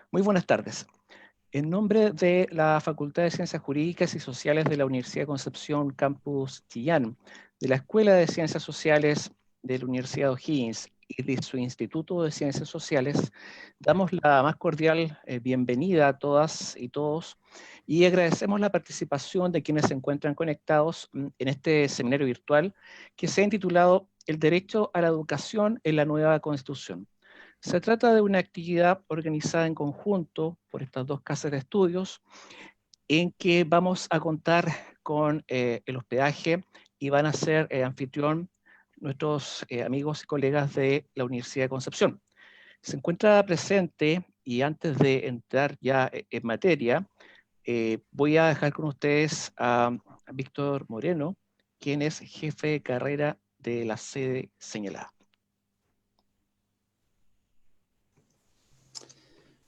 Muy buenas tardes. En nombre de la Facultad de Ciencias Jurídicas y Sociales de la Universidad de Concepción, Campus Chillán, de la Escuela de Ciencias Sociales de la Universidad O'Higgins y de su Instituto de Ciencias Sociales, damos la más cordial bienvenida a todas y todos y agradecemos la participación de quienes se encuentran conectados en este seminario virtual que se ha intitulado El derecho a la educación en la nueva Constitución. Se trata de una actividad organizada en conjunto por estas dos casas de estudios en que vamos a contar con el hospedaje y van a ser anfitrión nuestros amigos y colegas de la Universidad de Concepción. Se encuentra presente y antes de entrar ya en materia, voy a dejar con ustedes a Víctor Moreno, quien es jefe de carrera de la sede señalada.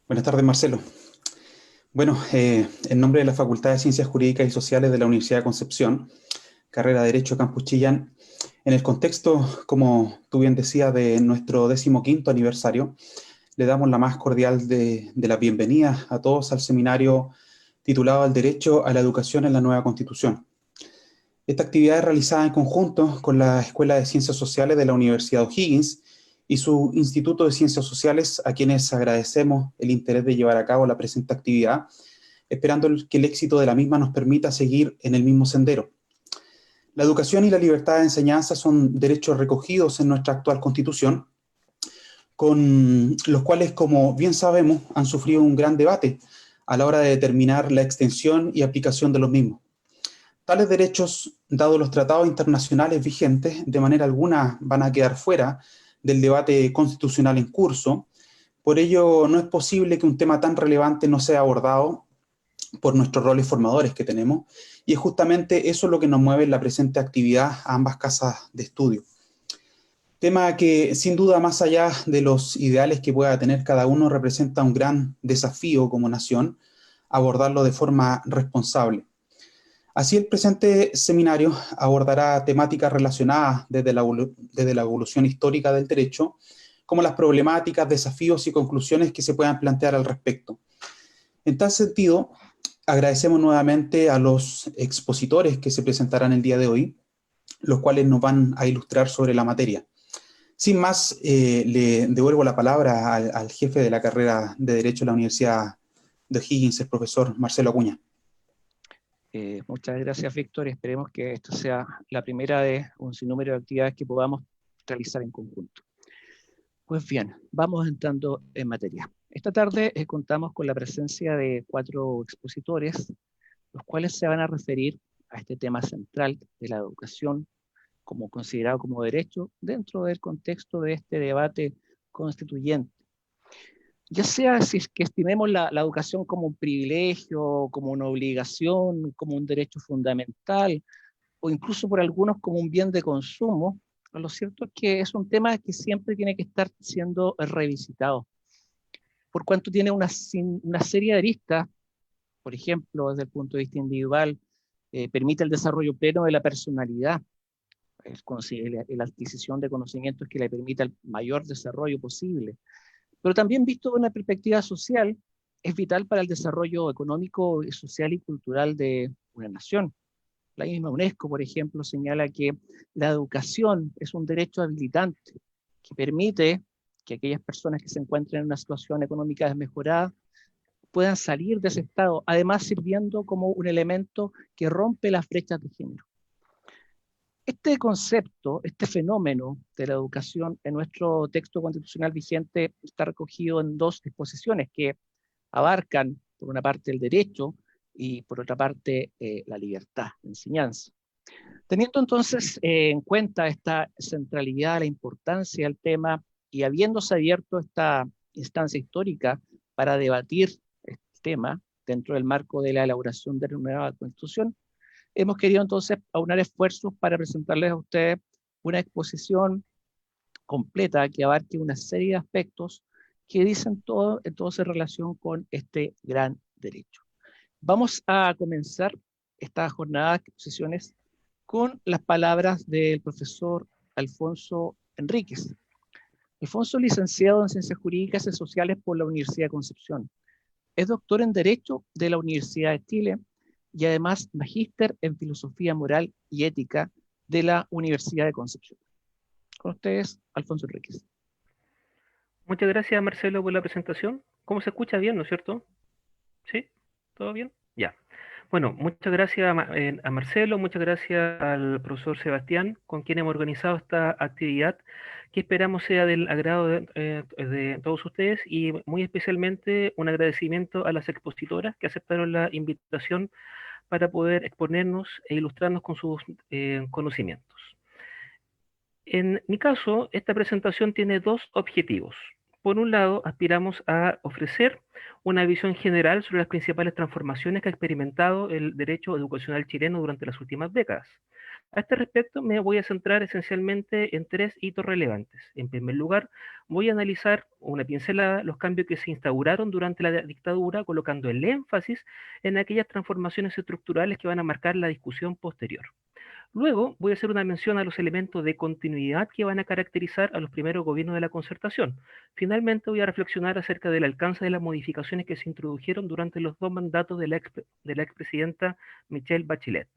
Buenas tardes, Marcelo. Bueno, en nombre de la Facultad de Ciencias Jurídicas y Sociales de la Universidad de Concepción, carrera de Derecho Campus Chillán, en el contexto, como tú bien decías, de nuestro 15º aniversario, le damos la más cordial de la bienvenida a todos al seminario titulado El derecho a la educación en la nueva Constitución. Esta actividad es realizada en conjunto con la Escuela de Ciencias Sociales de la Universidad O'Higgins y su Instituto de Ciencias Sociales, a quienes agradecemos el interés de llevar a cabo la presente actividad, esperando que el éxito de la misma nos permita seguir en el mismo sendero. La educación y la libertad de enseñanza son derechos recogidos en nuestra actual Constitución, con los cuales, como bien sabemos, han sufrido un gran debate a la hora de determinar la extensión y aplicación de los mismos. Tales derechos, dados los tratados internacionales vigentes, de manera alguna van a quedar fuera del debate constitucional en curso. Por ello, no es posible que un tema tan relevante no sea abordado por nuestros roles formadores que tenemos, y es justamente eso lo que nos mueve en la presente actividad a ambas casas de estudio. Tema que, sin duda, más allá de los ideales que pueda tener cada uno, representa un gran desafío como nación abordarlo de forma responsable. Así, el presente seminario abordará temáticas relacionadas desde la evolución histórica del derecho, como las problemáticas, desafíos y conclusiones que se puedan plantear al respecto. En tal sentido, agradecemos nuevamente a los expositores que se presentarán el día de hoy, los cuales nos van a ilustrar sobre la materia. Sin más, le devuelvo la palabra al jefe de la carrera de Derecho de la Universidad de O'Higgins, el profesor Marcelo Acuña. Muchas gracias, Víctor. Esperemos que esta sea la primera de un sinnúmero de actividades que podamos realizar en conjunto. Pues bien, vamos entrando en materia. Esta tarde contamos con la presencia de 4 expositores, los cuales se van a referir a este tema central de la educación como considerado como derecho dentro del contexto de este debate constituyente. Ya sea si es que estimemos la educación como un privilegio, como una obligación, como un derecho fundamental, o incluso por algunos como un bien de consumo, lo cierto es que es un tema que siempre tiene que estar siendo revisitado, por cuanto tiene una serie de aristas. Por ejemplo, desde el punto de vista individual, permite el desarrollo pleno de la personalidad, la adquisición de conocimientos que le permita el mayor desarrollo posible. Pero también visto de una perspectiva social, es vital para el desarrollo económico, social y cultural de una nación. La misma UNESCO, por ejemplo, señala que la educación es un derecho habilitante que permite que aquellas personas que se encuentren en una situación económica desmejorada puedan salir de ese estado, además sirviendo como un elemento que rompe las brechas de género. Este concepto, este fenómeno de la educación en nuestro texto constitucional vigente está recogido en 2 disposiciones que abarcan, por una parte, el derecho y, por otra parte, la libertad de enseñanza. Teniendo entonces en cuenta esta centralidad, la importancia del tema y habiéndose abierto esta instancia histórica para debatir este tema dentro del marco de la elaboración de la nueva Constitución, hemos querido entonces aunar esfuerzos para presentarles a ustedes una exposición completa que abarque una serie de aspectos que dicen todo entonces en relación con este gran derecho. Vamos a comenzar esta jornada de exposiciones con las palabras del profesor Alfonso Enríquez. Alfonso es licenciado en Ciencias Jurídicas y Sociales por la Universidad de Concepción. Es doctor en Derecho de la Universidad de Chile y además magíster en Filosofía Moral y Ética de la Universidad de Concepción. Con ustedes, Alfonso Enríquez. Muchas gracias, Marcelo, por la presentación. ¿Cómo se escucha? Bien, ¿no es cierto? ¿Sí? ¿Todo bien? Ya. Bueno, muchas gracias a Marcelo, muchas gracias al profesor Sebastián, con quien hemos organizado esta actividad, que esperamos sea del agrado de todos ustedes, y muy especialmente un agradecimiento a las expositoras que aceptaron la invitación para poder exponernos e ilustrarnos con sus conocimientos. En mi caso, esta presentación tiene dos objetivos. Por un lado, aspiramos a ofrecer una visión general sobre las principales transformaciones que ha experimentado el derecho educacional chileno durante las últimas décadas. A este respecto, me voy a centrar esencialmente en tres hitos relevantes. En primer lugar, voy a analizar una pincelada los cambios que se instauraron durante la dictadura, colocando el énfasis en aquellas transformaciones estructurales que van a marcar la discusión posterior. Luego voy a hacer una mención a los elementos de continuidad que van a caracterizar a los primeros gobiernos de la concertación. Finalmente voy a reflexionar acerca del alcance de las modificaciones que se introdujeron durante los dos mandatos de la expresidenta Michelle Bachelet.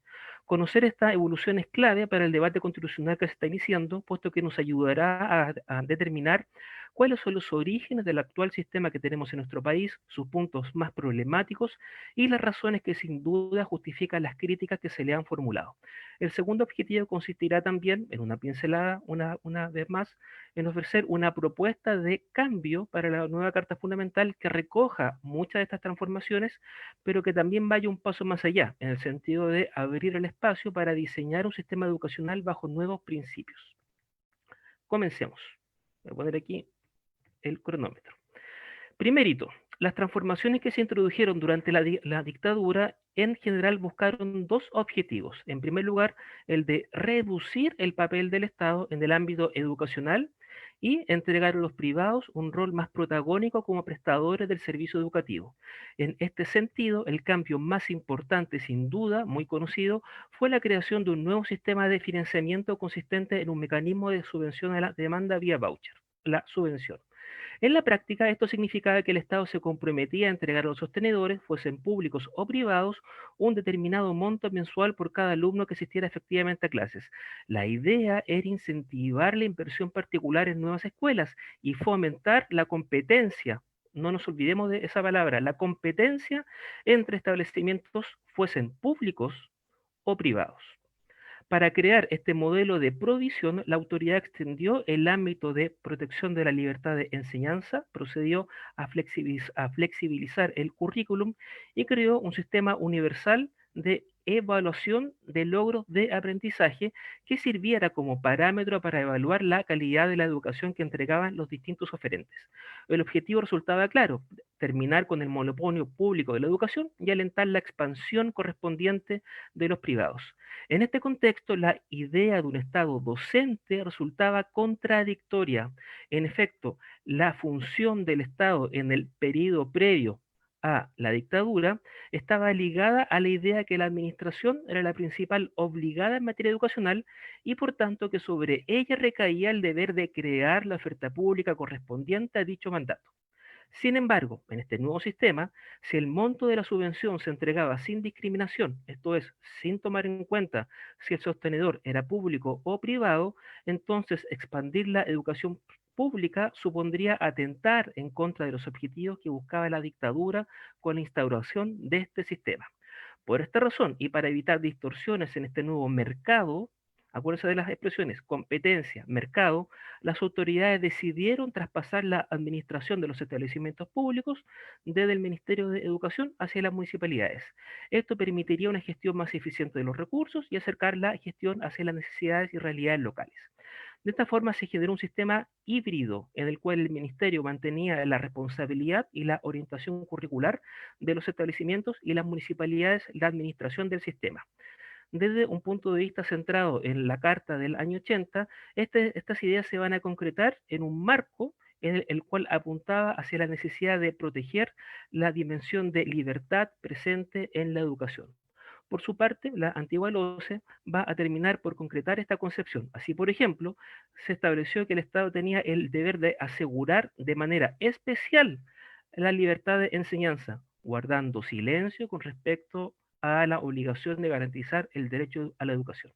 Conocer esta evolución es clave para el debate constitucional que se está iniciando, puesto que nos ayudará a determinar cuáles son los orígenes del actual sistema que tenemos en nuestro país, sus puntos más problemáticos y las razones que sin duda justifican las críticas que se le han formulado. El segundo objetivo consistirá también, en una pincelada, una vez más, en ofrecer una propuesta de cambio para la nueva Carta Fundamental que recoja muchas de estas transformaciones, pero que también vaya un paso más allá, en el sentido de abrir el espacio para diseñar un sistema educacional bajo nuevos principios. Comencemos. Voy a poner aquí el cronómetro. Primer hito. Las transformaciones que se introdujeron durante la dictadura en general buscaron dos objetivos. En primer lugar, el de reducir el papel del Estado en el ámbito educacional y entregar a los privados un rol más protagónico como prestadores del servicio educativo. En este sentido, el cambio más importante, sin duda, muy conocido, fue la creación de un nuevo sistema de financiamiento consistente en un mecanismo de subvención a la demanda vía voucher, la subvención. En la práctica, esto significaba que el Estado se comprometía a entregar a los sostenedores, fuesen públicos o privados, un determinado monto mensual por cada alumno que asistiera efectivamente a clases. La idea era incentivar la inversión particular en nuevas escuelas y fomentar la competencia. No nos olvidemos de esa palabra, la competencia entre establecimientos, fuesen públicos o privados. Para crear este modelo de provisión, la autoridad extendió el ámbito de protección de la libertad de enseñanza, procedió a flexibilizar el currículum y creó un sistema universal de evaluación de logros de aprendizaje que sirviera como parámetro para evaluar la calidad de la educación que entregaban los distintos oferentes. El objetivo resultaba claro: terminar con el monopolio público de la educación y alentar la expansión correspondiente de los privados. En este contexto, la idea de un Estado docente resultaba contradictoria. En efecto, la función del Estado en el periodo previo a la dictadura estaba ligada a la idea que la administración era la principal obligada en materia educacional y por tanto que sobre ella recaía el deber de crear la oferta pública correspondiente a dicho mandato. Sin embargo, en este nuevo sistema, si el monto de la subvención se entregaba sin discriminación, esto es, sin tomar en cuenta si el sostenedor era público o privado, entonces expandir la educación pública supondría atentar en contra de los objetivos que buscaba la dictadura con la instauración de este sistema. Por esta razón, y para evitar distorsiones en este nuevo mercado, acuérdense de las expresiones competencia, mercado, las autoridades decidieron traspasar la administración de los establecimientos públicos desde el Ministerio de Educación hacia las municipalidades. Esto permitiría una gestión más eficiente de los recursos y acercar la gestión hacia las necesidades y realidades locales. De esta forma se generó un sistema híbrido en el cual el ministerio mantenía la responsabilidad y la orientación curricular de los establecimientos y las municipalidades la administración del sistema. Desde un punto de vista centrado en la Carta del año 80, estas ideas se van a concretar en un marco en el cual apuntaba hacia la necesidad de proteger la dimensión de libertad presente en la educación. Por su parte, la antigua LOCE va a terminar por concretar esta concepción. Así, por ejemplo, se estableció que el Estado tenía el deber de asegurar de manera especial la libertad de enseñanza, guardando silencio con respecto a la obligación de garantizar el derecho a la educación.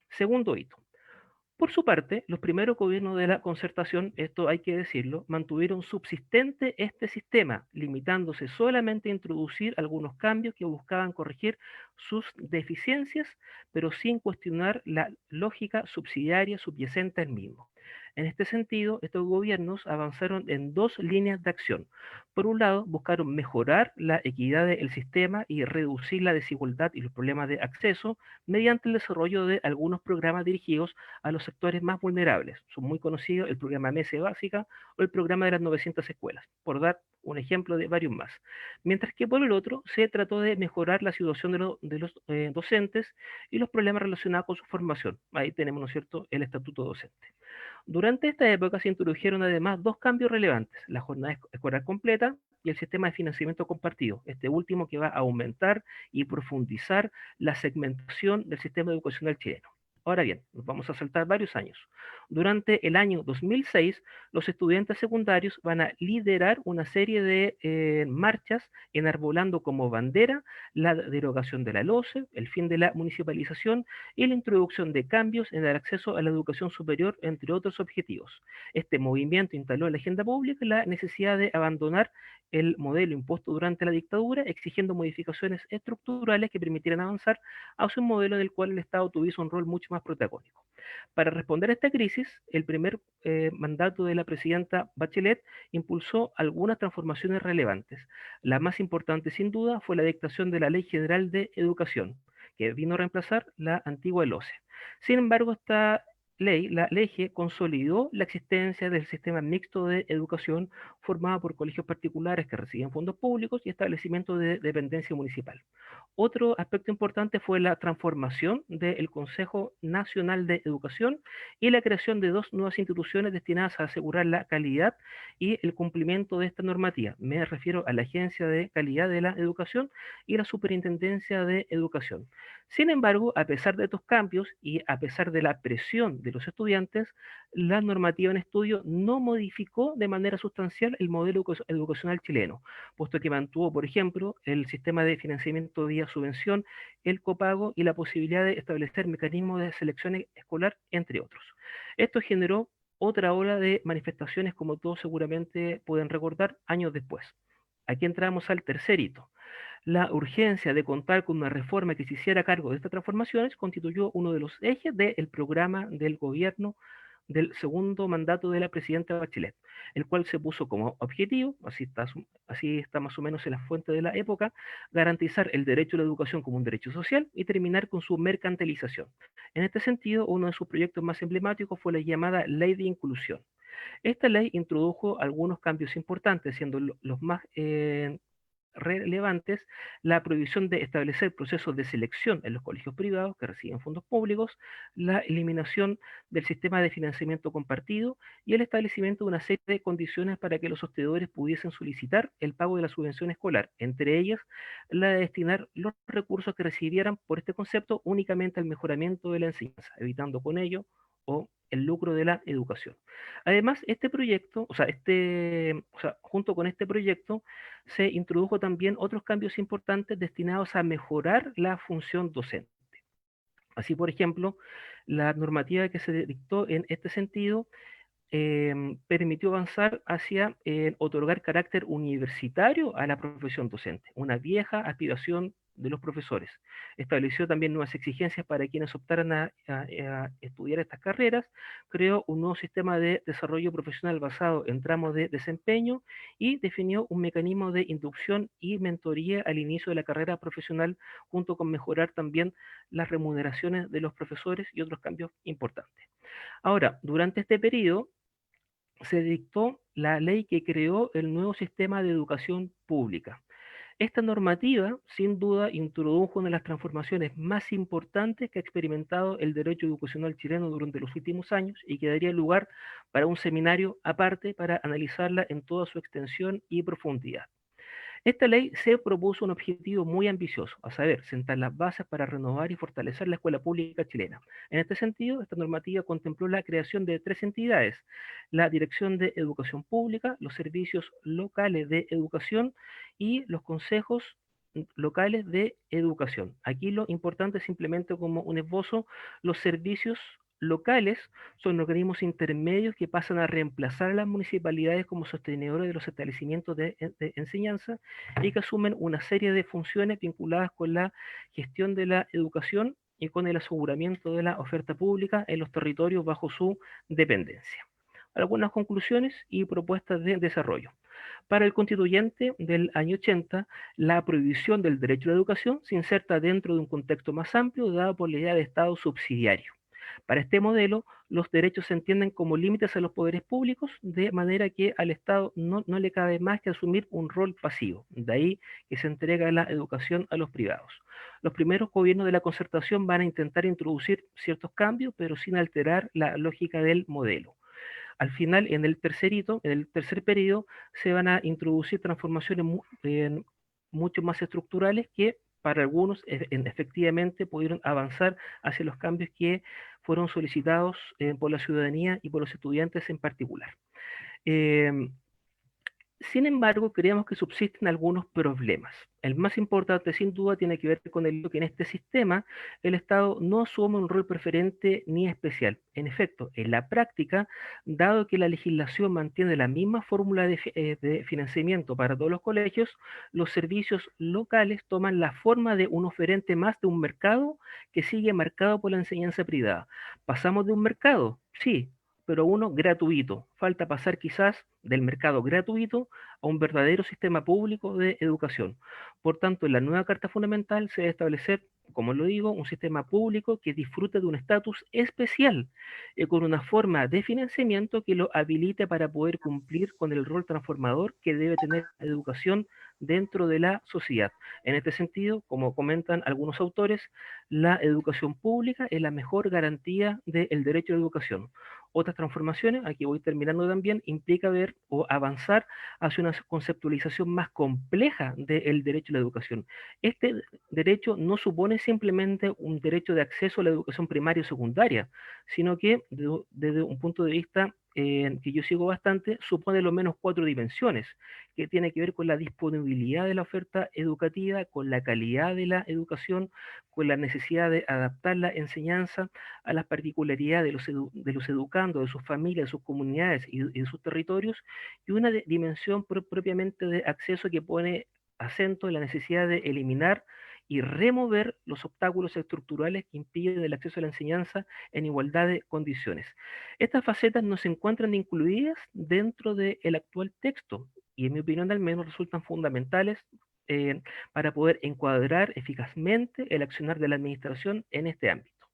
Segundo hito. Por su parte, los primeros gobiernos de la concertación, esto hay que decirlo, mantuvieron subsistente este sistema, limitándose solamente a introducir algunos cambios que buscaban corregir sus deficiencias, pero sin cuestionar la lógica subsidiaria subyacente al mismo. En este sentido, estos gobiernos avanzaron en dos líneas de acción. Por un lado, buscaron mejorar la equidad del sistema y reducir la desigualdad y los problemas de acceso mediante el desarrollo de algunos programas dirigidos a los sectores más vulnerables. Son muy conocidos el programa MS Básica o el programa de las 900 escuelas, por dar un ejemplo de varios más. Mientras que por el otro se trató de mejorar la situación de los docentes y los problemas relacionados con su formación. Ahí tenemos, ¿no es cierto?, el estatuto docente. Durante esta época se introdujeron además dos cambios relevantes, la jornada escolar completa y el sistema de financiamiento compartido, este último que va a aumentar y profundizar la segmentación del sistema educacional chileno. Ahora bien, nos vamos a saltar varios años. Durante el año 2006, los estudiantes secundarios van a liderar una serie de marchas enarbolando como bandera la derogación de la LOCE, el fin de la municipalización y la introducción de cambios en el acceso a la educación superior, entre otros objetivos. Este movimiento instaló en la agenda pública la necesidad de abandonar el modelo impuesto durante la dictadura, exigiendo modificaciones estructurales que permitieran avanzar hacia un modelo en el cual el Estado tuviese un rol mucho más protagónico. Para responder a esta crisis, el primer mandato de la presidenta Bachelet impulsó algunas transformaciones relevantes. La más importante, sin duda, fue la dictación de la Ley General de Educación, que vino a reemplazar la antigua LOCE. Sin embargo, esta ley, la LEGE, consolidó la existencia del sistema mixto de educación formado por colegios particulares que recibían fondos públicos y establecimientos de dependencia municipal. Otro aspecto importante fue la transformación del Consejo Nacional de Educación y la creación de dos nuevas instituciones destinadas a asegurar la calidad y el cumplimiento de esta normativa. Me refiero a la Agencia de Calidad de la Educación y la Superintendencia de Educación. Sin embargo, a pesar de estos cambios y a pesar de la presión de los estudiantes, la normativa en estudio no modificó de manera sustancial el modelo educacional chileno, puesto que mantuvo, por ejemplo, el sistema de financiamiento vía subvención, el copago y la posibilidad de establecer mecanismos de selección escolar, entre otros. Esto generó otra ola de manifestaciones, como todos seguramente pueden recordar, años después. Aquí entramos al tercer hito. La urgencia de contar con una reforma que se hiciera cargo de estas transformaciones constituyó uno de los ejes del programa del gobierno del segundo mandato de la presidenta Bachelet, el cual se puso como objetivo, así está más o menos en la fuente de la época, garantizar el derecho a la educación como un derecho social y terminar con su mercantilización. En este sentido, uno de sus proyectos más emblemáticos fue la llamada Ley de Inclusión. Esta ley introdujo algunos cambios importantes, siendo los más relevantes la prohibición de establecer procesos de selección en los colegios privados que reciben fondos públicos, la eliminación del sistema de financiamiento compartido y el establecimiento de una serie de condiciones para que los sostenedores pudiesen solicitar el pago de la subvención escolar, entre ellas la de destinar los recursos que recibieran por este concepto únicamente al mejoramiento de la enseñanza, evitando con ello o el lucro de la educación. Además, este proyecto, junto con este proyecto, se introdujo también otros cambios importantes destinados a mejorar la función docente. Así, por ejemplo, la normativa que se dictó en este sentido permitió avanzar hacia otorgar carácter universitario a la profesión docente, una vieja aspiración de los profesores. Estableció también nuevas exigencias para quienes optaran a estudiar estas carreras, creó un nuevo sistema de desarrollo profesional basado en tramos de desempeño y definió un mecanismo de inducción y mentoría al inicio de la carrera profesional, junto con mejorar también las remuneraciones de los profesores y otros cambios importantes. Ahora, durante este periodo, se dictó la ley que creó el nuevo sistema de educación pública. Esta normativa, sin duda, introdujo una de las transformaciones más importantes que ha experimentado el derecho educacional chileno durante los últimos años y que daría lugar para un seminario aparte para analizarla en toda su extensión y profundidad. Esta ley se propuso un objetivo muy ambicioso, a saber, sentar las bases para renovar y fortalecer la escuela pública chilena. En este sentido, esta normativa contempló la creación de 3 entidades: la Dirección de Educación Pública, los servicios locales de educación y los consejos locales de educación. Aquí lo importante, simplemente como un esbozo, los servicios locales son organismos intermedios que pasan a reemplazar a las municipalidades como sostenedores de los establecimientos de enseñanza y que asumen una serie de funciones vinculadas con la gestión de la educación y con el aseguramiento de la oferta pública en los territorios bajo su dependencia. Algunas conclusiones y propuestas de desarrollo. Para el constituyente del año 80, la prohibición del derecho a la educación se inserta dentro de un contexto más amplio dado por la idea de Estado subsidiario. Para este modelo, los derechos se entienden como límites a los poderes públicos, de manera que al Estado no le cabe más que asumir un rol pasivo. De ahí que se entrega la educación a los privados. Los primeros gobiernos de la concertación van a intentar introducir ciertos cambios, pero sin alterar la lógica del modelo. Al final, en el tercer periodo, se van a introducir transformaciones mucho más estructurales que para algunos efectivamente pudieron avanzar hacia los cambios que fueron solicitados por la ciudadanía y por los estudiantes en particular. Sin embargo, creemos que subsisten algunos problemas. El más importante, sin duda, tiene que ver con el que en este sistema el Estado no asume un rol preferente ni especial. En efecto, en la práctica, dado que la legislación mantiene la misma fórmula de financiamiento para todos los colegios, los servicios locales toman la forma de un oferente más de un mercado que sigue marcado por la enseñanza privada. ¿Pasamos de un mercado? Sí, pero uno gratuito. Falta pasar quizás del mercado gratuito a un verdadero sistema público de educación. Por tanto, en la nueva Carta Fundamental se debe establecer, como lo digo, un sistema público que disfrute de un estatus especial, con una forma de financiamiento que lo habilite para poder cumplir con el rol transformador que debe tener la educación dentro de la sociedad. En este sentido, como comentan algunos autores, la educación pública es la mejor garantía del derecho a la educación. Otras transformaciones, aquí voy terminando también, implica ver o avanzar hacia una conceptualización más compleja del derecho a la educación. Este derecho no supone simplemente un derecho de acceso a la educación primaria o secundaria, sino que desde un punto de vista que yo sigo bastante, supone lo menos 4 dimensiones, que tiene que ver con la disponibilidad de la oferta educativa, con la calidad de la educación, con la necesidad de adaptar la enseñanza a las particularidades de los educandos, de sus familias, de sus comunidades y de sus territorios, y una dimensión propiamente de acceso que pone acento en la necesidad de eliminar y remover los obstáculos estructurales que impiden el acceso a la enseñanza en igualdad de condiciones. Estas facetas no se encuentran incluidas dentro del actual texto y en mi opinión al menos resultan fundamentales para poder encuadrar eficazmente el accionar de la administración en este ámbito.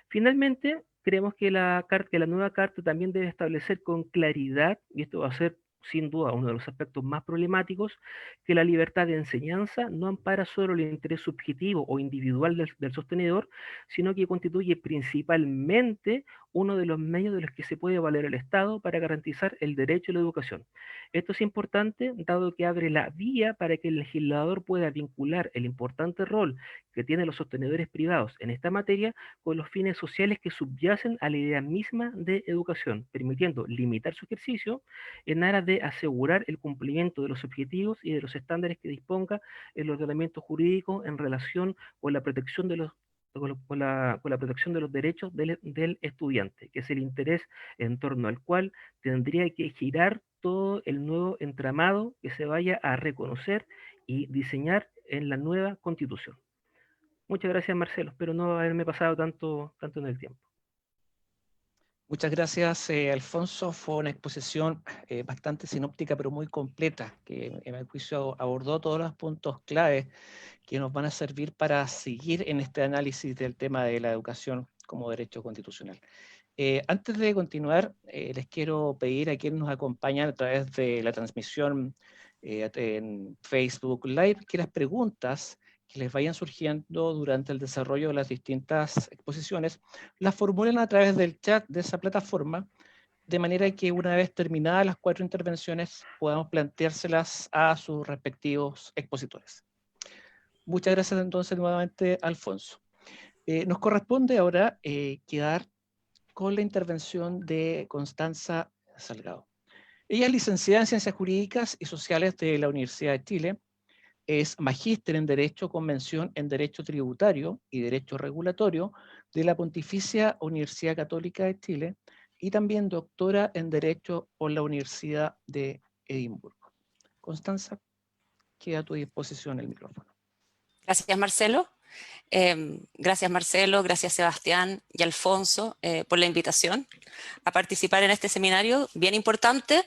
Finalmente, creemos que que la nueva carta también debe establecer con claridad, y esto va a ser sin duda uno de los aspectos más problemáticos, que la libertad de enseñanza no ampara solo el interés subjetivo o individual del sostenedor, sino que constituye principalmente uno de los medios de los que se puede valer el Estado para garantizar el derecho a la educación. Esto es importante dado que abre la vía para que el legislador pueda vincular el importante rol que tienen los sostenedores privados en esta materia con los fines sociales que subyacen a la idea misma de educación, permitiendo limitar su ejercicio en aras de asegurar el cumplimiento de los objetivos y de los estándares que disponga el ordenamiento jurídico en relación con la protección de los con la protección de los derechos del estudiante, que es el interés en torno al cual tendría que girar todo el nuevo entramado que se vaya a reconocer y diseñar en la nueva constitución. Muchas gracias, Marcelo. Espero no haberme pasado tanto en el tiempo. Muchas gracias, Alfonso. Fue una exposición bastante sinóptica, pero muy completa, que en el juicio abordó todos los puntos claves que nos van a servir para seguir en este análisis del tema de la educación como derecho constitucional. Antes de continuar, les quiero pedir a quienes nos acompañan a través de la transmisión en Facebook Live que las preguntas que les vayan surgiendo durante el desarrollo de las distintas exposiciones las formulen a través del chat de esa plataforma de manera que una vez terminadas las 4 intervenciones podamos planteárselas a sus respectivos expositores. Muchas gracias entonces nuevamente, Alfonso. Nos corresponde ahora quedar con la intervención de Constanza Salgado. Ella es licenciada en Ciencias Jurídicas y Sociales de la Universidad de Chile, es magíster en Derecho con mención en Derecho Tributario y Derecho Regulatorio de la Pontificia Universidad Católica de Chile y también doctora en Derecho por la Universidad de Edimburgo. Constanza, queda a tu disposición el micrófono. Gracias, Marcelo. Gracias Sebastián y Alfonso por la invitación a participar en este seminario bien importante.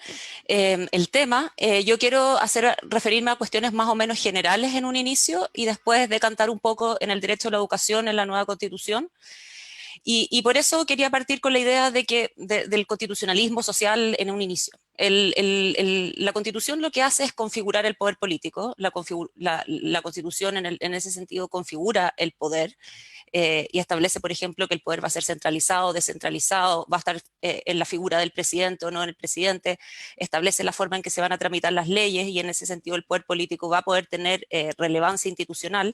El tema, yo quiero referirme a cuestiones más o menos generales en un inicio y después decantar un poco en el derecho a la educación en la nueva Constitución. Y por eso quería partir con la idea del constitucionalismo social en un inicio. La Constitución lo que hace es configurar el poder político. La Constitución en ese sentido configura el poder y establece, por ejemplo, que el poder va a ser centralizado, descentralizado, va a estar en la figura del presidente o no en el presidente, establece la forma en que se van a tramitar las leyes y en ese sentido el poder político va a poder tener relevancia institucional.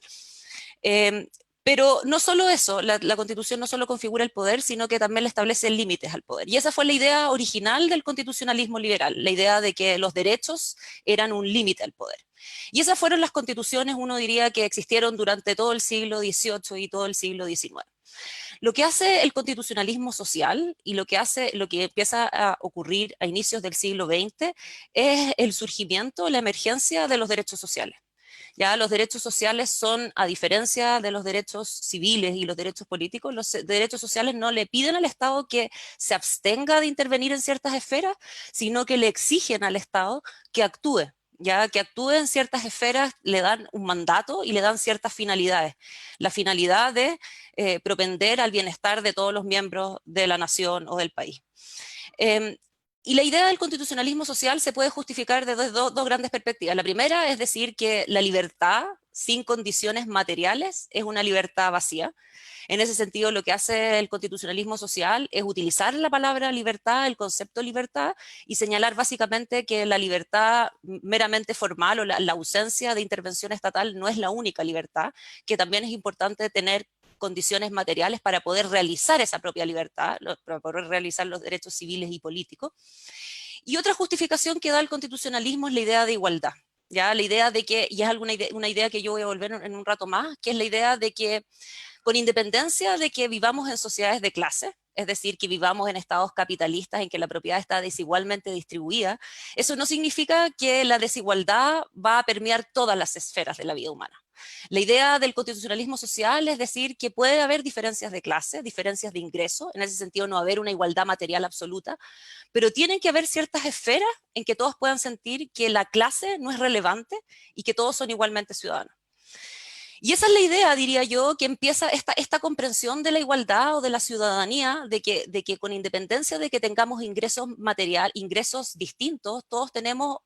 Pero no solo eso, la Constitución no solo configura el poder, sino que también le establece límites al poder. Y esa fue la idea original del constitucionalismo liberal, la idea de que los derechos eran un límite al poder. Y esas fueron las constituciones, uno diría, que existieron durante todo el siglo XVIII y todo el siglo XIX. Lo que hace el constitucionalismo social y lo que empieza a ocurrir a inicios del siglo XX es el surgimiento, la emergencia de los derechos sociales. Ya los derechos sociales son, a diferencia de los derechos civiles y los derechos políticos, los derechos sociales no le piden al Estado que se abstenga de intervenir en ciertas esferas, sino que le exigen al Estado que actúe. Ya que actúe en ciertas esferas, le dan un mandato y le dan ciertas finalidades. La finalidad de propender al bienestar de todos los miembros de la nación o del país. Y la idea del constitucionalismo social se puede justificar desde dos grandes perspectivas. La primera es decir que la libertad sin condiciones materiales es una libertad vacía. En ese sentido, lo que hace el constitucionalismo social es utilizar la palabra libertad, el concepto libertad, y señalar básicamente que la libertad meramente formal o la ausencia de intervención estatal no es la única libertad, que también es importante tener condiciones materiales para poder realizar esa propia libertad, para poder realizar los derechos civiles y políticos. Y otra justificación que da el constitucionalismo es la idea de igualdad. Ya la idea de que, y es una idea que yo voy a volver en un rato más, que es la idea de que con independencia de que vivamos en sociedades de clase, es decir, que vivamos en estados capitalistas en que la propiedad está desigualmente distribuida, eso no significa que la desigualdad va a permear todas las esferas de la vida humana. La idea del constitucionalismo social es decir que puede haber diferencias de clase, diferencias de ingreso, en ese sentido no haber una igualdad material absoluta, pero tienen que haber ciertas esferas en que todos puedan sentir que la clase no es relevante y que todos son igualmente ciudadanos. Y esa es la idea, diría yo, que empieza esta comprensión de la igualdad o de la ciudadanía, de que con independencia de que tengamos ingresos distintos, todos tenemos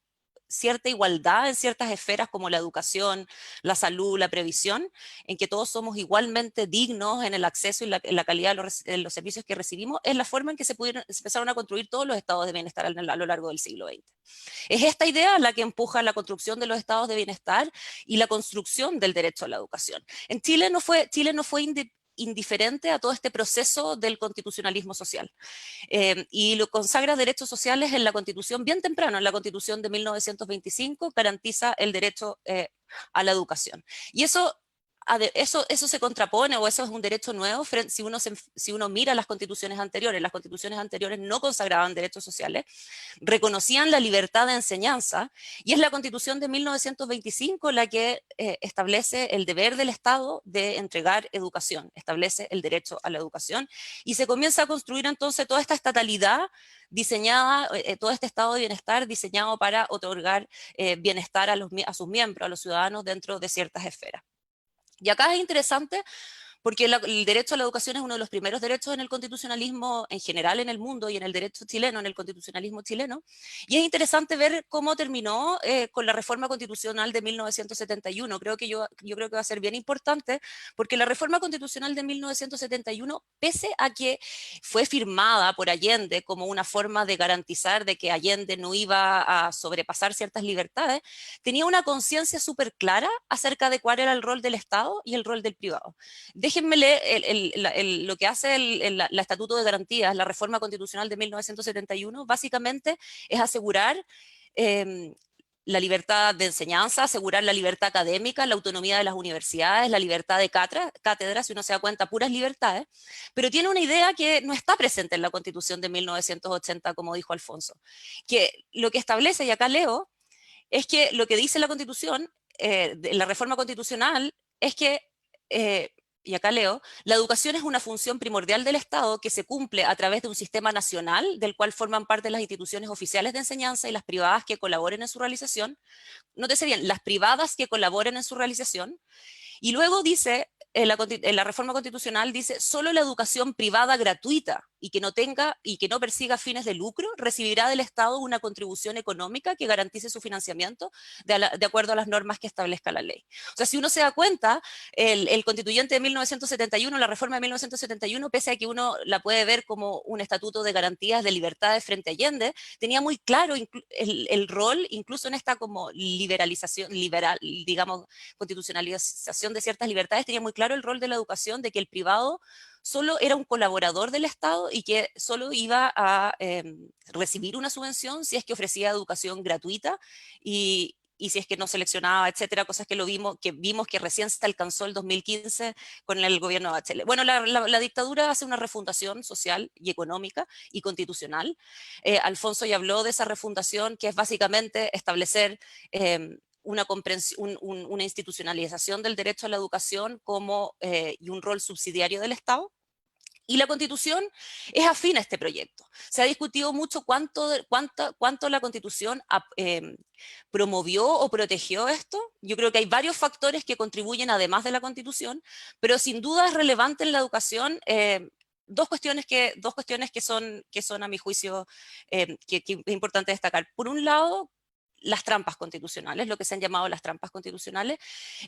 cierta igualdad en ciertas esferas como la educación, la salud, la previsión, en que todos somos igualmente dignos en el acceso y la calidad de los servicios que recibimos, es la forma en que se empezaron a construir todos los estados de bienestar a lo largo del siglo XX. Es esta idea la que empuja la construcción de los estados de bienestar y la construcción del derecho a la educación. En Chile no fue indiferente a todo este proceso del constitucionalismo social. Y lo consagra derechos sociales en la Constitución bien temprano, en la Constitución de 1925, garantiza el derecho a la educación. Y eso se contrapone, o eso es un derecho nuevo, si uno mira las constituciones anteriores no consagraban derechos sociales, reconocían la libertad de enseñanza, y es la Constitución de 1925 la que establece el deber del Estado de entregar educación, establece el derecho a la educación, y se comienza a construir entonces toda esta estatalidad diseñada, todo este estado de bienestar diseñado para otorgar bienestar a sus miembros, a los ciudadanos dentro de ciertas esferas. Y acá es interesante porque el derecho a la educación es uno de los primeros derechos en el constitucionalismo en general en el mundo y en el derecho chileno, en el constitucionalismo chileno. Y es interesante ver cómo terminó con la reforma constitucional de 1971. Yo creo que va a ser bien importante, porque la reforma constitucional de 1971, pese a que fue firmada por Allende como una forma de garantizar de que Allende no iba a sobrepasar ciertas libertades, tenía una conciencia súper clara acerca de cuál era el rol del Estado y el rol del privado. Déjenme leer lo que hace el Estatuto de Garantías, la reforma constitucional de 1971, básicamente es asegurar la libertad de enseñanza, asegurar la libertad académica, la autonomía de las universidades, la libertad de cátedra, si uno se da cuenta, puras libertades, pero tiene una idea que no está presente en la Constitución de 1980, como dijo Alfonso, que lo que establece, y acá leo, es que lo que dice la Constitución, la reforma constitucional, es que, y acá leo, la educación es una función primordial del Estado que se cumple a través de un sistema nacional del cual forman parte las instituciones oficiales de enseñanza y las privadas que colaboren en su realización. Nótese bien, las privadas que colaboren en su realización. Y luego dice, en la reforma constitucional dice, solo la educación privada gratuita y que no persiga fines de lucro recibirá del Estado una contribución económica que garantice su financiamiento de acuerdo a las normas que establezca la ley. O sea, si uno se da cuenta, el constituyente de 1971, la reforma de 1971, pese a que uno la puede ver como un estatuto de garantías de libertades frente a Allende, tenía muy claro el rol, incluso en esta como digamos, constitucionalización de ciertas libertades, tenía muy claro el rol de la educación, de que el privado solo era un colaborador del Estado y que solo iba a recibir una subvención si es que ofrecía educación gratuita y si es que no seleccionaba, etcétera, cosas que vimos que recién se alcanzó el 2015 con el gobierno de Bachelet. Bueno, la dictadura hace una refundación social y económica y constitucional. Alfonso ya habló de esa refundación, que es básicamente establecer una institucionalización del derecho a la educación y un rol subsidiario del Estado. Y la Constitución es afín a este proyecto. Se ha discutido mucho cuánto la Constitución promovió o protegió esto. Yo creo que hay varios factores que contribuyen además de la Constitución, pero sin duda es relevante en la educación dos cuestiones que son a mi juicio que es importante destacar. Por un lado, las trampas constitucionales, lo que se han llamado las trampas constitucionales.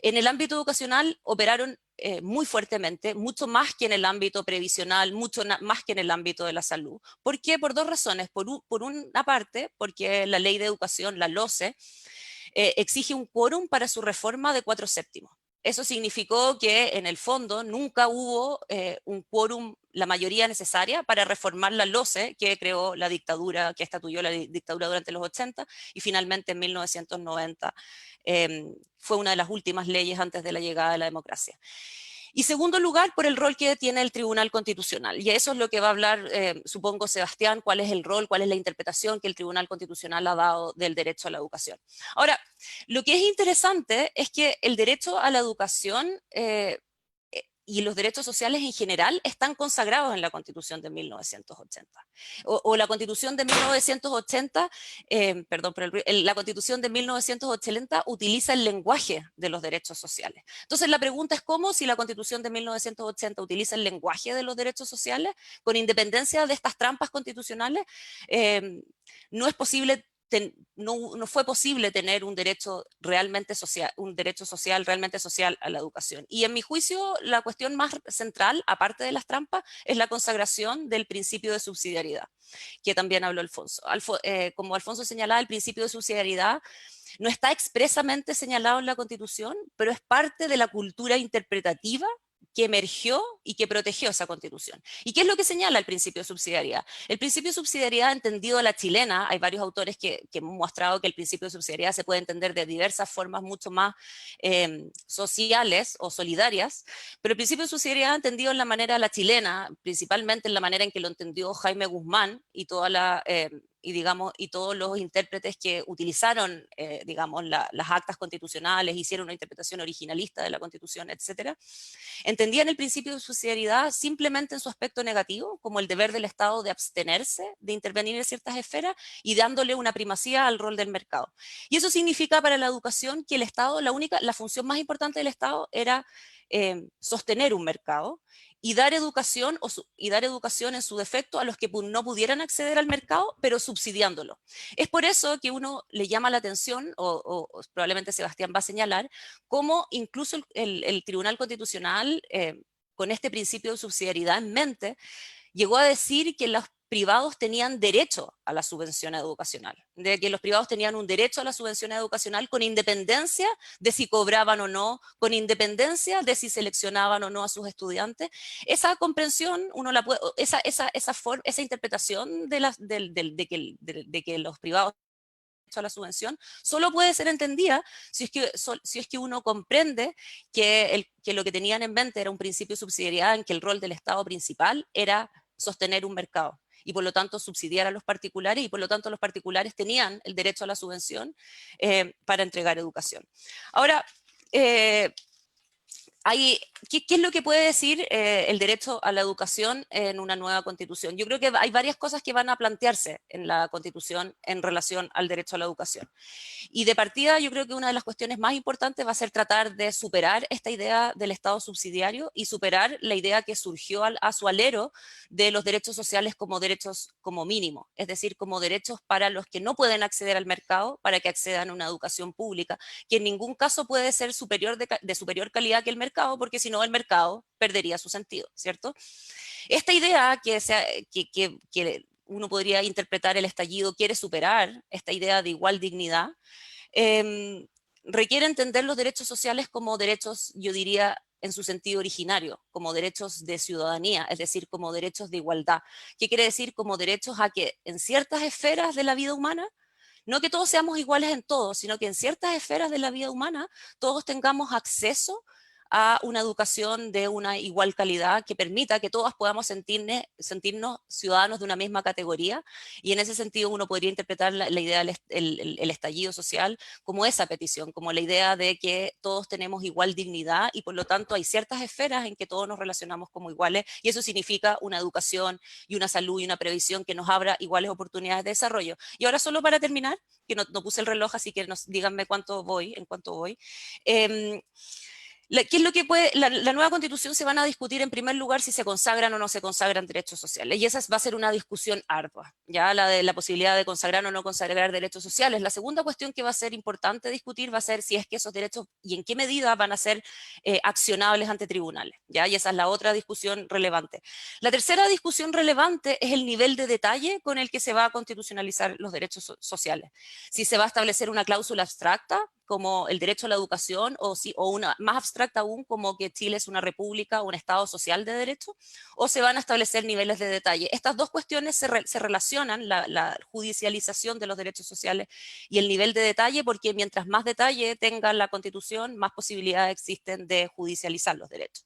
En el ámbito educacional operaron muy fuertemente, mucho más que en el ámbito previsional, mucho más que en el ámbito de la salud. ¿Por qué? Por dos razones. Por una parte, porque la ley de educación, la LOCE, exige un quórum para su reforma de 4/7. Eso significó que en el fondo nunca hubo un quórum, la mayoría necesaria para reformar la LOCE que creó la dictadura, que estatuyó la dictadura durante los 80 y finalmente en 1990 fue una de las últimas leyes antes de la llegada de la democracia. Y segundo lugar, por el rol que tiene el Tribunal Constitucional. Y eso es lo que va a hablar, supongo, Sebastián, cuál es el rol, cuál es la interpretación que el Tribunal Constitucional ha dado del derecho a la educación. Ahora, lo que es interesante es que el derecho a la educación y los derechos sociales en general están consagrados en la Constitución de 1980. O la Constitución de 1980, perdón, pero la Constitución de 1980 utiliza el lenguaje de los derechos sociales. Entonces la pregunta es cómo, si la Constitución de 1980 utiliza el lenguaje de los derechos sociales, con independencia de estas trampas constitucionales, no es posible no fue posible tener un derecho social realmente social a la educación. Y en mi juicio, la cuestión más central, aparte de las trampas, es la consagración del principio de subsidiariedad, que también habló Alfonso. Como Alfonso señalaba, el principio de subsidiariedad no está expresamente señalado en la Constitución, pero es parte de la cultura interpretativa que emergió y que protegió esa Constitución. ¿Y qué es lo que señala el principio de subsidiariedad? El principio de subsidiariedad, entendido a la chilena, hay varios autores que han mostrado que el principio de subsidiariedad se puede entender de diversas formas mucho más sociales o solidarias, pero el principio de subsidiariedad entendido en la manera a la chilena, principalmente en la manera en que lo entendió Jaime Guzmán y todos los intérpretes que utilizaron, las actas constitucionales, hicieron una interpretación originalista de la Constitución, etc., entendían el principio de subsidiariedad simplemente en su aspecto negativo, como el deber del Estado de abstenerse, de intervenir en ciertas esferas y dándole una primacía al rol del mercado. Y eso significa para la educación que el Estado, la función más importante del Estado era sostener un mercado y dar educación, y dar educación en su defecto a los que no pudieran acceder al mercado, pero subsidiándolo. Es por eso que uno le llama la atención, o probablemente Sebastián va a señalar, cómo incluso el Tribunal Constitucional, con este principio de subsidiariedad en mente, llegó a decir que los privados tenían derecho a la subvención educacional, de que los privados tenían un derecho a la subvención educacional con independencia de si cobraban o no, con independencia de si seleccionaban o no a sus estudiantes. Esa comprensión, uno la puede, esa interpretación de que los privados a la subvención, solo puede ser entendida si es que uno comprende que lo que tenían en mente era un principio de subsidiariedad en que el rol del Estado principal era sostener un mercado y por lo tanto subsidiar a los particulares, y por lo tanto los particulares tenían el derecho a la subvención para entregar educación. Ahora, ¿qué es lo que puede decir el derecho a la educación en una nueva constitución? Yo creo que hay varias cosas que van a plantearse en la constitución en relación al derecho a la educación. Y de partida yo creo que una de las cuestiones más importantes va a ser tratar de superar esta idea del Estado subsidiario y superar la idea que surgió a su alero de los derechos sociales como derechos como mínimo, es decir, como derechos para los que no pueden acceder al mercado, para que accedan a una educación pública, que en ningún caso puede ser de superior calidad que el mercado, porque si no el mercado perdería su sentido, ¿cierto? Esta idea que uno podría interpretar el estallido quiere superar, esta idea de igual dignidad, requiere entender los derechos sociales como derechos, yo diría, en su sentido originario, como derechos de ciudadanía, es decir, como derechos de igualdad. ¿Qué quiere decir? Como derechos a que en ciertas esferas de la vida humana, no que todos seamos iguales en todo, sino que en ciertas esferas de la vida humana todos tengamos acceso a una educación de una igual calidad que permita que todos podamos sentirnos ciudadanos de una misma categoría, y en ese sentido uno podría interpretar la idea del estallido social como esa petición, como la idea de que todos tenemos igual dignidad y por lo tanto hay ciertas esferas en que todos nos relacionamos como iguales, y eso significa una educación y una salud y una previsión que nos abra iguales oportunidades de desarrollo. Y ahora solo para terminar, que no puse el reloj, así que díganme en cuánto voy. ¿Qué es lo que la nueva constitución se van a discutir en primer lugar si se consagran o no se consagran derechos sociales? Y esa va a ser una discusión ardua, ya la de la posibilidad de consagrar o no consagrar derechos sociales. La segunda cuestión que va a ser importante discutir va a ser si es que esos derechos y en qué medida van a ser accionables ante tribunales, ¿ya? Y esa es la otra discusión relevante. La tercera discusión relevante es el nivel de detalle con el que se va a constitucionalizar los derechos sociales. Si se va a establecer una cláusula abstracta, como el derecho a la educación, o una más abstracta aún, como que Chile es una república o un estado social de derecho, o se van a establecer niveles de detalle. Estas dos cuestiones se relacionan, la judicialización de los derechos sociales y el nivel de detalle, porque mientras más detalle tenga la Constitución, más posibilidades existen de judicializar los derechos.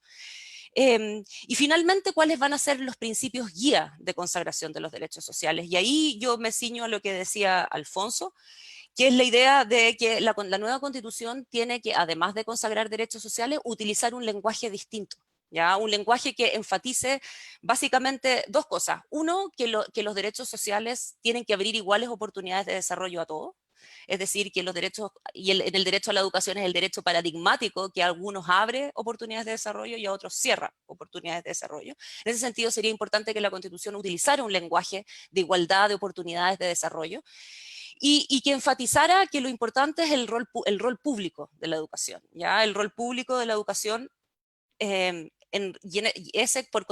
Y finalmente, ¿cuáles van a ser los principios guía de consagración de los derechos sociales? Y ahí yo me ciño a lo que decía Alfonso, que es la idea de que la nueva constitución tiene que, además de consagrar derechos sociales, utilizar un lenguaje distinto, ¿ya? Un lenguaje que enfatice básicamente dos cosas. Uno, que los derechos sociales tienen que abrir iguales oportunidades de desarrollo a todos. Es decir, que los derechos, en el derecho a la educación es el derecho paradigmático que a algunos abre oportunidades de desarrollo y a otros cierra oportunidades de desarrollo. En ese sentido, sería importante que la Constitución utilizara un lenguaje de igualdad de oportunidades de desarrollo. Y que enfatizara que lo importante es el rol público de la educación, ¿ya? El rol público de la educación y ese por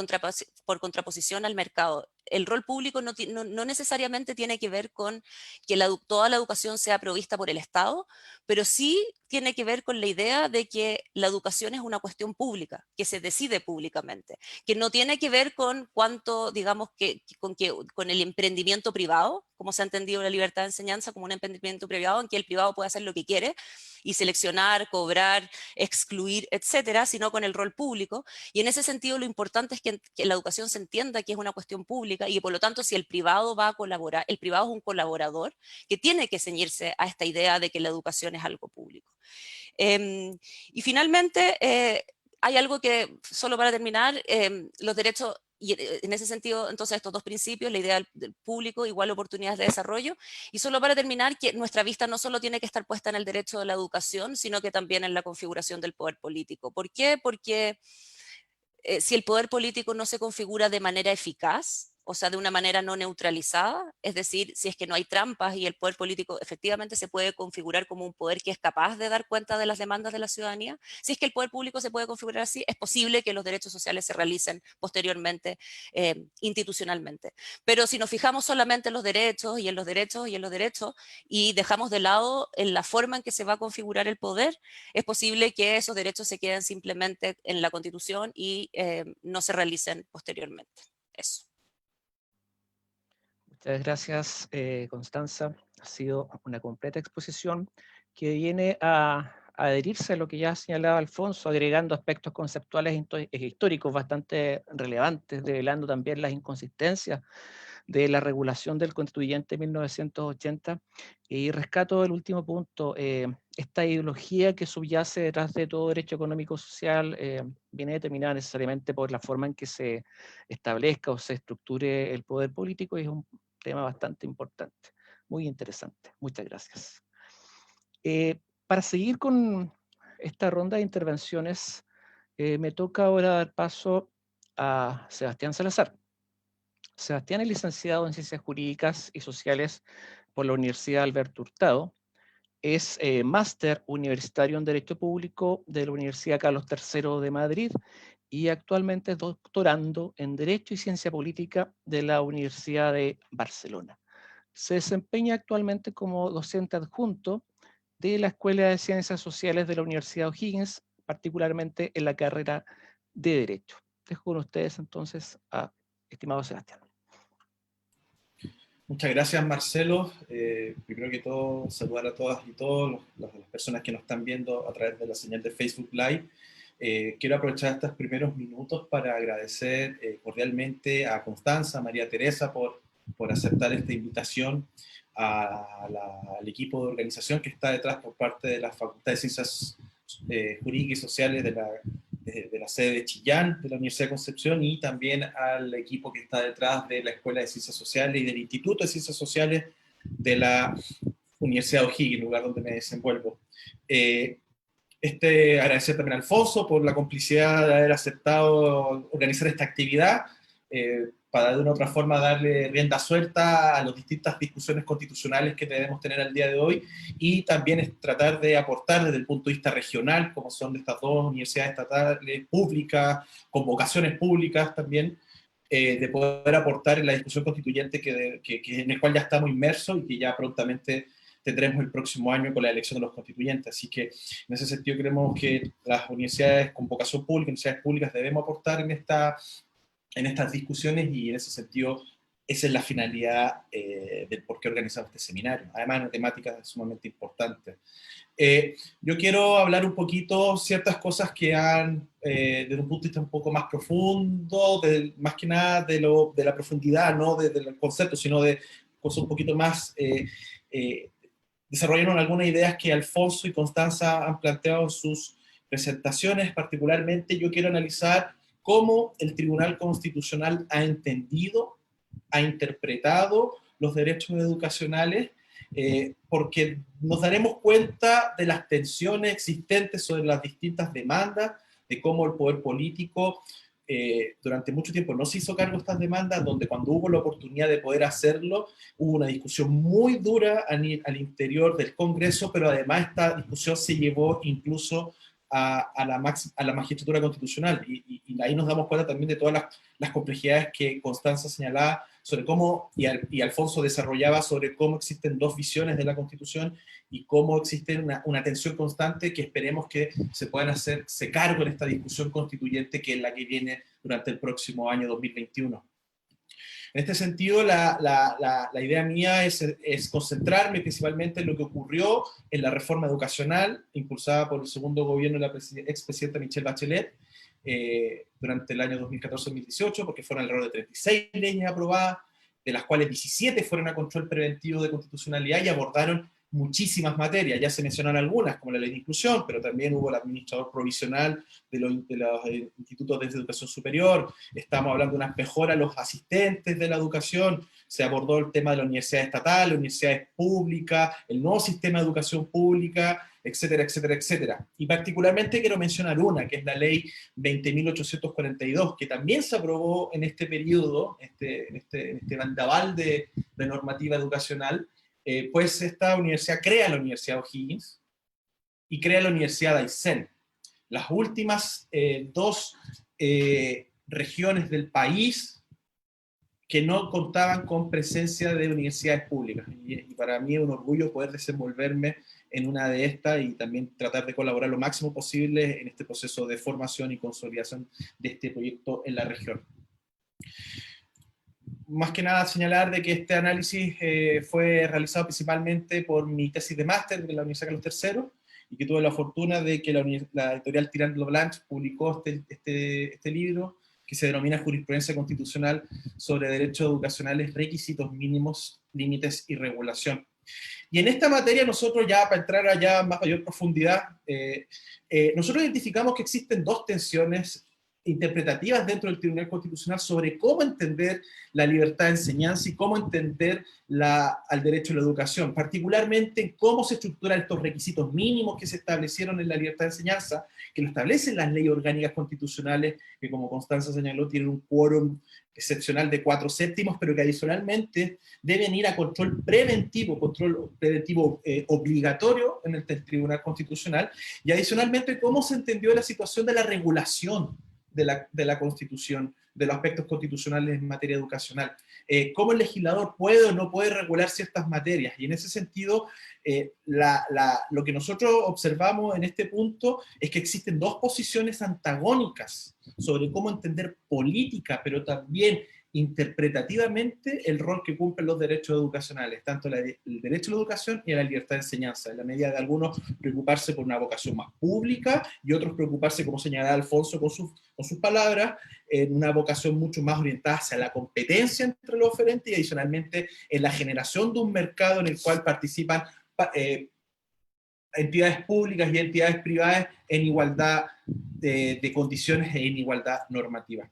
contraposición al mercado. El rol público no necesariamente tiene que ver con que toda la educación sea provista por el Estado, pero sí tiene que ver con la idea de que la educación es una cuestión pública, que se decide públicamente, que no tiene que ver con cuánto, digamos, con el emprendimiento privado, como se ha entendido la libertad de enseñanza como un emprendimiento privado, en que el privado puede hacer lo que quiere y seleccionar, cobrar, excluir, etcétera, sino con el rol público. Y en ese sentido lo importante es que la educación se entienda que es una cuestión pública y que por lo tanto si el privado va a colaborar, el privado es un colaborador que tiene que ceñirse a esta idea de que la educación es algo público. Y finalmente, hay algo que, solo para terminar, los derechos y en ese sentido, entonces, estos dos principios, la idea del público, igual oportunidades de desarrollo. Y solo para terminar, que nuestra vista no solo tiene que estar puesta en el derecho de la educación, sino que también en la configuración del poder político. ¿Por qué? Porque si el poder político no se configura de manera eficaz, o sea, de una manera no neutralizada, es decir, si es que no hay trampas y el poder político efectivamente se puede configurar como un poder que es capaz de dar cuenta de las demandas de la ciudadanía, si es que el poder público se puede configurar así, es posible que los derechos sociales se realicen posteriormente institucionalmente. Pero si nos fijamos solamente en los derechos y en los derechos y en los derechos y dejamos de lado en la forma en que se va a configurar el poder, es posible que esos derechos se queden simplemente en la Constitución y no se realicen posteriormente. Eso. Muchas gracias, Constanza. Ha sido una completa exposición que viene a adherirse a lo que ya señalaba Alfonso, agregando aspectos conceptuales históricos bastante relevantes, revelando también las inconsistencias de la regulación del Constituyente 1980. Y rescato el último punto, esta ideología que subyace detrás de todo derecho económico social viene determinada necesariamente por la forma en que se establezca o se estructure el poder político, y es un tema bastante importante, muy interesante. Muchas gracias. Para seguir con esta ronda de intervenciones, me toca ahora dar paso a Sebastián Salazar. Sebastián es licenciado en Ciencias Jurídicas y Sociales por la Universidad Alberto Hurtado. Es máster universitario en Derecho Público de la Universidad Carlos III de Madrid y actualmente es doctorando en Derecho y Ciencia Política de la Universidad de Barcelona. Se desempeña actualmente como docente adjunto de la Escuela de Ciencias Sociales de la Universidad O'Higgins, particularmente en la carrera de Derecho. Dejo con ustedes entonces a estimado Sebastián. Muchas gracias, Marcelo. Primero que todo, saludar a todas y todos las personas que nos están viendo a través de la señal de Facebook Live. Quiero aprovechar estos primeros minutos para agradecer cordialmente a Constanza, a María Teresa por aceptar esta invitación, al equipo de organización que está detrás por parte de la Facultad de Ciencias Jurídicas y Sociales de la sede de Chillán, de la Universidad de Concepción, y también al equipo que está detrás de la Escuela de Ciencias Sociales y del Instituto de Ciencias Sociales de la Universidad de O'Higgins, lugar donde me desenvuelvo. Agradecer también a Alfonso por la complicidad de haber aceptado organizar esta actividad, para de una u otra forma darle rienda suelta a las distintas discusiones constitucionales que debemos tener al día de hoy, y también es tratar de aportar desde el punto de vista regional, como son de estas dos universidades estatales públicas, con vocaciones públicas también, de poder aportar en la discusión constituyente en el cual ya estamos inmersos y que ya prontamente tendremos el próximo año con la elección de los constituyentes. Así que en ese sentido creemos que las universidades con vocación pública, universidades públicas, debemos aportar en estas discusiones, y en ese sentido esa es la finalidad del por qué organizamos este seminario. Además, una temática sumamente importante. Yo quiero hablar un poquito ciertas cosas que han, desde un punto de vista un poco más profundo, más que nada de la profundidad, no del concepto, sino de cosas un poquito más, desarrollaron algunas ideas que Alfonso y Constanza han planteado en sus presentaciones. Particularmente yo quiero analizar cómo el Tribunal Constitucional ha entendido, ha interpretado los derechos educacionales, porque nos daremos cuenta de las tensiones existentes sobre las distintas demandas, de cómo el poder político durante mucho tiempo no se hizo cargo de estas demandas, donde cuando hubo la oportunidad de poder hacerlo, hubo una discusión muy dura al interior del Congreso, pero además esta discusión se llevó incluso a la magistratura constitucional, y ahí nos damos cuenta también de todas las complejidades que Constanza señalaba sobre cómo, y Alfonso desarrollaba sobre cómo existen dos visiones de la Constitución y cómo existe una tensión constante que esperemos que se puedan hacerse cargo en esta discusión constituyente, que es la que viene durante el próximo año 2021. En este sentido, la idea mía es concentrarme principalmente en lo que ocurrió en la reforma educacional impulsada por el segundo gobierno de la expresidenta Michelle Bachelet durante el año 2014-2018, porque fueron alrededor de 36 leyes aprobadas, de las cuales 17 fueron a control preventivo de constitucionalidad y abordaron muchísimas materias, ya se mencionaron algunas, como la ley de inclusión, pero también hubo el administrador provisional de los institutos de educación superior, estamos hablando de unas mejoras a los asistentes de la educación, se abordó el tema de la universidad estatal, las universidades públicas, el nuevo sistema de educación pública, etcétera, etcétera, etcétera. Y particularmente quiero mencionar una, que es la ley 20.842, que también se aprobó en este periodo, en este vendaval de normativa educacional. Pues esta universidad crea la Universidad O'Higgins y crea la Universidad de Aysén. Las últimas dos regiones del país que no contaban con presencia de universidades públicas. Y para mí es un orgullo poder desenvolverme en una de estas y también tratar de colaborar lo máximo posible en este proceso de formación y consolidación de este proyecto en la región. Más que nada señalar de que este análisis fue realizado principalmente por mi tesis de máster de la Universidad Carlos III, y que tuve la fortuna de que la editorial Tirant lo Blanche publicó este libro, que se denomina Jurisprudencia Constitucional sobre Derechos Educacionales, Requisitos Mínimos, Límites y Regulación. Y en esta materia nosotros, ya para entrar allá en más mayor profundidad, nosotros identificamos que existen dos tensiones interpretativas dentro del Tribunal Constitucional sobre cómo entender la libertad de enseñanza y cómo entender al derecho a la educación, particularmente cómo se estructuran estos requisitos mínimos que se establecieron en la libertad de enseñanza, que lo establecen las leyes orgánicas constitucionales, que como Constanza señaló, tienen un quórum excepcional de 4/7, pero que adicionalmente deben ir a control preventivo obligatorio en el Tribunal Constitucional, y adicionalmente cómo se entendió la situación de la regulación de la Constitución, de los aspectos constitucionales en materia educacional. Cómo el legislador puede o no puede regular ciertas materias. Y en ese sentido, lo que nosotros observamos en este punto es que existen dos posiciones antagónicas sobre cómo entender política, pero también interpretativamente el rol que cumplen los derechos educacionales, tanto el derecho a la educación y a la libertad de enseñanza, en la medida de algunos preocuparse por una vocación más pública y otros preocuparse, como señalaba Alfonso con sus palabras, en una vocación mucho más orientada hacia la competencia entre los oferentes y adicionalmente en la generación de un mercado en el cual participan entidades públicas y entidades privadas en igualdad de condiciones e en igualdad normativa.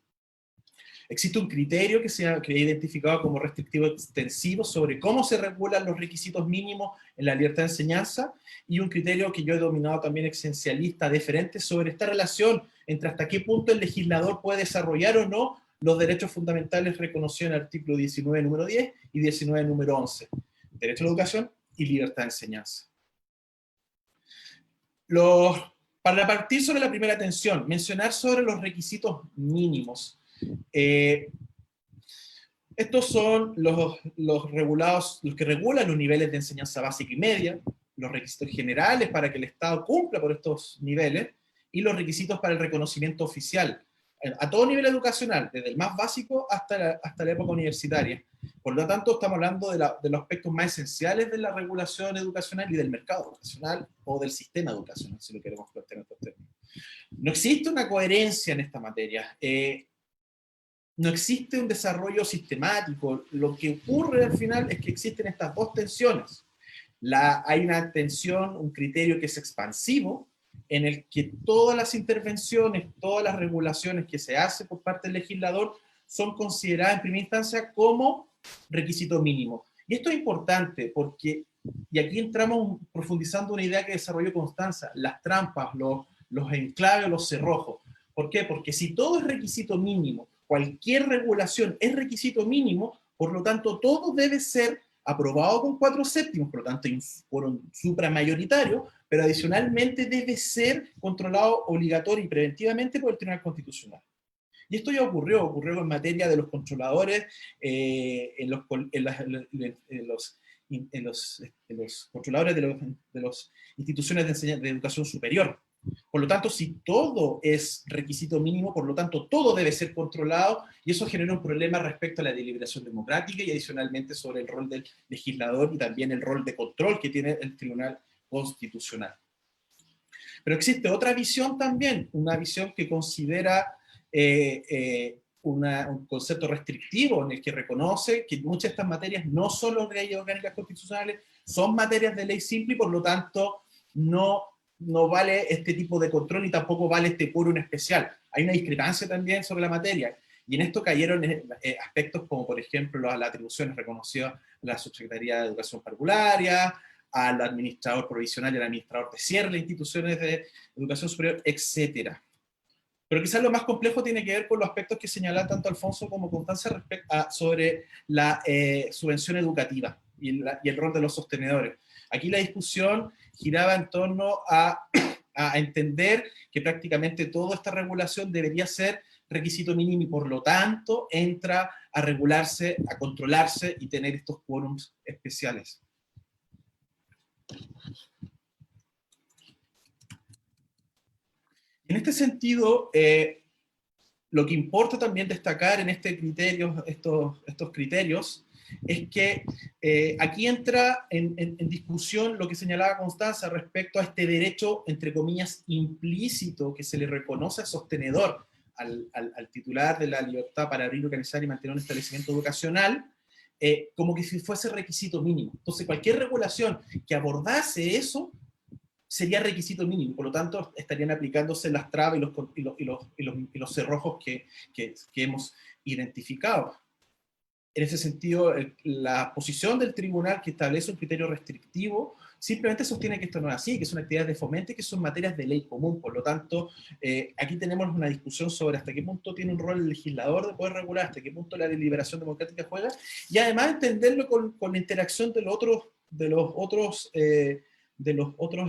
Existe un criterio que se ha identificado como restrictivo extensivo sobre cómo se regulan los requisitos mínimos en la libertad de enseñanza, y un criterio que yo he denominado también esencialista deferente sobre esta relación entre hasta qué punto el legislador puede desarrollar o no los derechos fundamentales reconocidos en el artículo 19, número 10 y 19, número 11. Derecho a la educación y libertad de enseñanza. Para partir sobre la primera tensión, mencionar sobre los requisitos mínimos. Estos son los que regulan los niveles de enseñanza básica y media, los requisitos generales para que el Estado cumpla por estos niveles, y los requisitos para el reconocimiento oficial, a todo nivel educacional, desde el más básico hasta la época universitaria. Por lo tanto, estamos hablando de los aspectos más esenciales de la regulación educacional y del mercado educacional, o del sistema educacional, si lo queremos plantear en estos términos. No existe una coherencia en esta materia. No existe un desarrollo sistemático. Lo que ocurre al final es que existen estas dos tensiones. Hay una tensión, un criterio que es expansivo, en el que todas las intervenciones, todas las regulaciones que se hacen por parte del legislador son consideradas en primera instancia como requisito mínimo. Y esto es importante porque, y aquí entramos profundizando una idea que desarrolló Constanza, las trampas, los enclaves, los cerrojos. ¿Por qué? Porque si todo es requisito mínimo, cualquier regulación es requisito mínimo, por lo tanto todo debe ser aprobado con 4/7, por lo tanto por un supramayoritario, pero adicionalmente debe ser controlado obligatorio y preventivamente por el Tribunal Constitucional. Y esto ya ocurrió en materia de los controladores, en los controladores de las instituciones de educación superior. Por lo tanto, si todo es requisito mínimo, por lo tanto todo debe ser controlado, y eso genera un problema respecto a la deliberación democrática y adicionalmente sobre el rol del legislador y también el rol de control que tiene el Tribunal Constitucional. Pero existe otra visión también, una visión que considera un concepto restrictivo en el que reconoce que muchas de estas materias no son leyes orgánicas constitucionales, son materias de ley simple y por lo tanto no vale este tipo de control ni tampoco vale este quórum especial. Hay una discrepancia también sobre la materia. Y en esto cayeron aspectos como, por ejemplo, las atribuciones reconocidas a la Subsecretaría de Educación Parvularia, al administrador provisional y al administrador de cierre de instituciones de educación superior, etc. Pero quizás lo más complejo tiene que ver con los aspectos que señalan tanto Alfonso como Constanza sobre la subvención educativa y el rol de los sostenedores. Aquí la discusión giraba en torno a entender que prácticamente toda esta regulación debería ser requisito mínimo y por lo tanto entra a regularse, a controlarse y tener estos quórums especiales. En este sentido, lo que importa también destacar en estos criterios es que aquí entra en discusión lo que señalaba Constanza respecto a este derecho, entre comillas, implícito que se le reconoce al sostenedor, al titular de la libertad para abrir, organizar y mantener un establecimiento educacional, como que si fuese requisito mínimo. Entonces, cualquier regulación que abordase eso sería requisito mínimo, por lo tanto estarían aplicándose las trabas y los cerrojos que hemos identificado. En ese sentido, la posición del tribunal que establece un criterio restrictivo simplemente sostiene que esto no es así, que son actividades de fomento y que son materias de ley común. Por lo tanto, aquí tenemos una discusión sobre hasta qué punto tiene un rol el legislador de poder regular, hasta qué punto la deliberación democrática juega, y además entenderlo con la interacción de los otros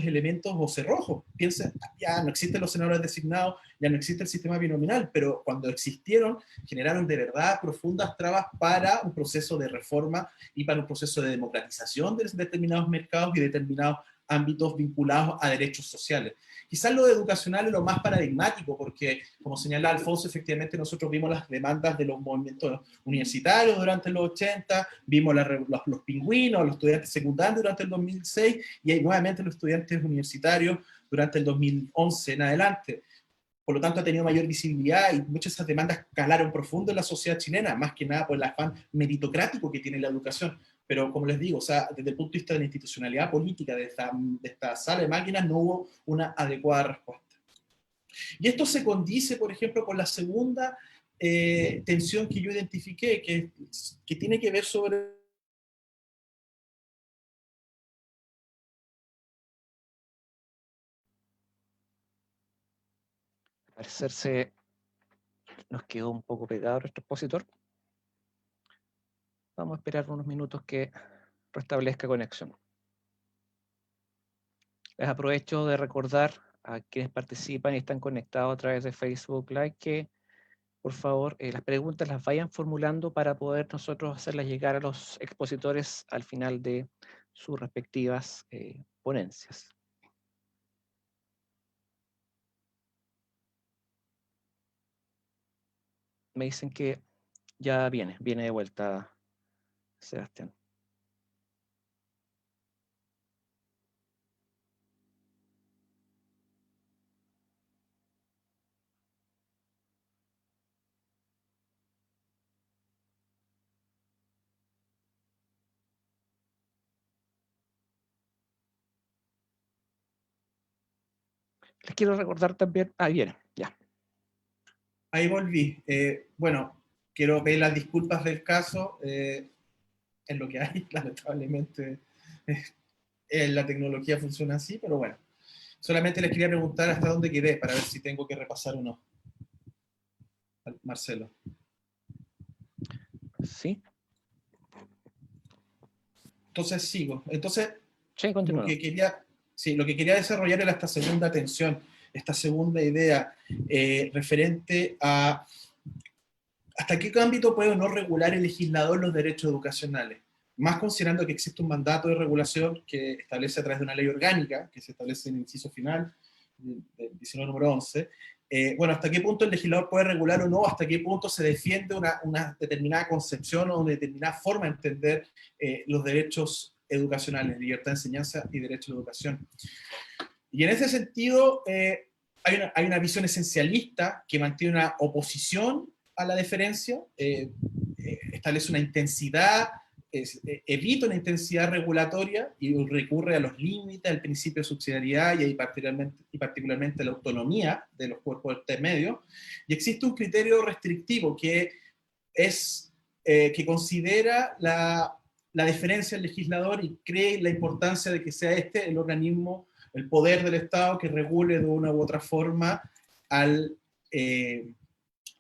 elementos o cerrojos. Piensen, ya no existen los senadores designados, ya no existe el sistema binominal, pero cuando existieron, generaron de verdad profundas trabas para un proceso de reforma y para un proceso de democratización de determinados mercados y determinados ámbitos vinculados a derechos sociales. Quizás lo educacional es lo más paradigmático, porque, como señala Alfonso, efectivamente nosotros vimos las demandas de los movimientos universitarios durante los 80, vimos los pingüinos, los estudiantes secundarios durante el 2006, y hay nuevamente los estudiantes universitarios durante el 2011 en adelante. Por lo tanto, ha tenido mayor visibilidad y muchas de esas demandas calaron profundo en la sociedad chilena, más que nada por el afán meritocrático que tiene la educación. Pero, como les digo, o sea, desde el punto de vista de la institucionalidad política de esta sala de máquinas no hubo una adecuada respuesta. Y esto se condice, por ejemplo, con la segunda tensión que yo identifiqué, que tiene que ver sobre Parecerse nos quedó un poco pegado nuestro expositor. Vamos a esperar unos minutos que restablezca conexión. Les aprovecho de recordar a quienes participan y están conectados a través de Facebook Live que, por favor, las preguntas las vayan formulando para poder nosotros hacerlas llegar a los expositores al final de sus respectivas ponencias. Me dicen que ya viene de vuelta Sebastián. Les quiero recordar también, viene, ya. Ahí volví. Bueno, quiero pedir las disculpas del caso, en lo que hay, lamentablemente la tecnología funciona así, pero bueno. Solamente les quería preguntar hasta dónde quedé, para ver si tengo que repasar o no. Marcelo. Sí. Entonces sigo. Entonces, Sí, continúa. lo que quería desarrollar era esta segunda tensión, esta segunda idea referente a hasta qué ámbito puede o no regular el legislador los derechos educacionales, más considerando que existe un mandato de regulación que establece a través de una ley orgánica, que se establece en el inciso final del 19 número 11, bueno, hasta qué punto el legislador puede regular o no, hasta qué punto se defiende una determinada concepción o una determinada forma de entender los derechos educacionales, libertad de enseñanza y derecho a la educación. Y en ese sentido, hay una visión esencialista que mantiene una oposición a la deferencia, establece una intensidad evita una intensidad regulatoria y recurre a los límites del principio de subsidiariedad y particularmente a la autonomía de los cuerpos intermedios, y existe un criterio restrictivo que considera la deferencia al legislador y cree la importancia de que sea este el organismo, el poder del Estado que regule de una u otra forma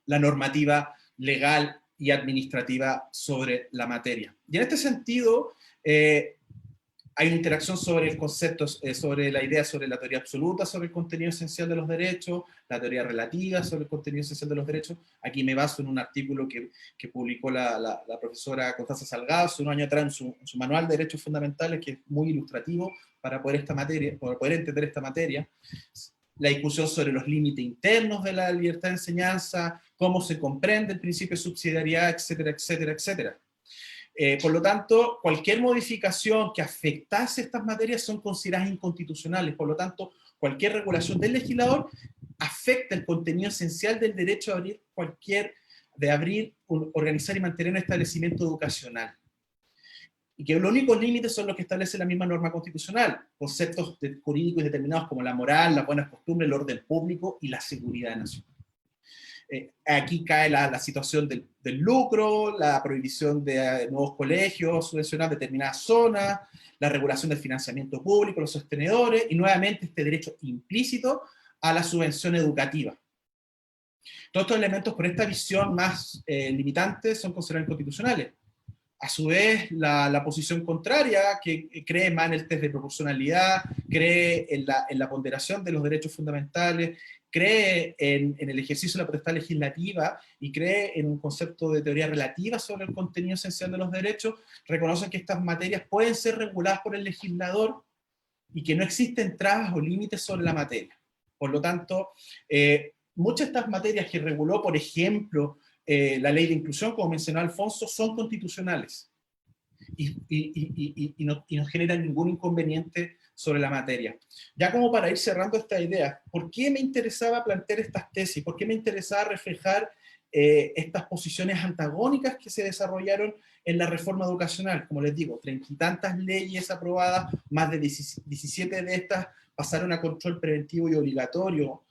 la normativa legal y administrativa sobre la materia. Y en este sentido, hay una interacción sobre el concepto, sobre la idea sobre la teoría absoluta, sobre el contenido esencial de los derechos, la teoría relativa sobre el contenido esencial de los derechos. Aquí me baso en un artículo que publicó la profesora Constanza Salgado hace un año atrás en su manual de derechos fundamentales, que es muy ilustrativo para poder entender esta materia. La discusión sobre los límites internos de la libertad de enseñanza, cómo se comprende el principio de subsidiariedad, etcétera, etcétera, etcétera. Por lo tanto, cualquier modificación que afectase estas materias son consideradas inconstitucionales. Por lo tanto, cualquier regulación del legislador afecta el contenido esencial del derecho de abrir, organizar y mantener un establecimiento educacional. Y que los únicos límites son los que establece la misma norma constitucional, conceptos jurídicos determinados como la moral, las buenas costumbres, el orden público y la seguridad nacional. Aquí cae la situación del lucro, la prohibición de nuevos colegios, subvencionar determinadas zonas, la regulación del financiamiento público, los sostenedores, y nuevamente este derecho implícito a la subvención educativa. Todos estos elementos, por esta visión más limitante, son considerados inconstitucionales. A su vez, la posición contraria, que cree más en el test de proporcionalidad, cree en la ponderación de los derechos fundamentales, cree en el ejercicio de la potestad legislativa y cree en un concepto de teoría relativa sobre el contenido esencial de los derechos, reconocen que estas materias pueden ser reguladas por el legislador y que no existen trabas o límites sobre la materia. Por lo tanto, muchas de estas materias que reguló, por ejemplo, la ley de inclusión, como mencionó Alfonso, son constitucionales y no generan ningún inconveniente sobre la materia. Ya como para ir cerrando esta idea, ¿por qué me interesaba plantear estas tesis? ¿Por qué me interesaba reflejar estas posiciones antagónicas que se desarrollaron en la reforma educacional? Como les digo, 30 y tantas leyes aprobadas, más de 17 de estas pasaron a control preventivo y obligatorio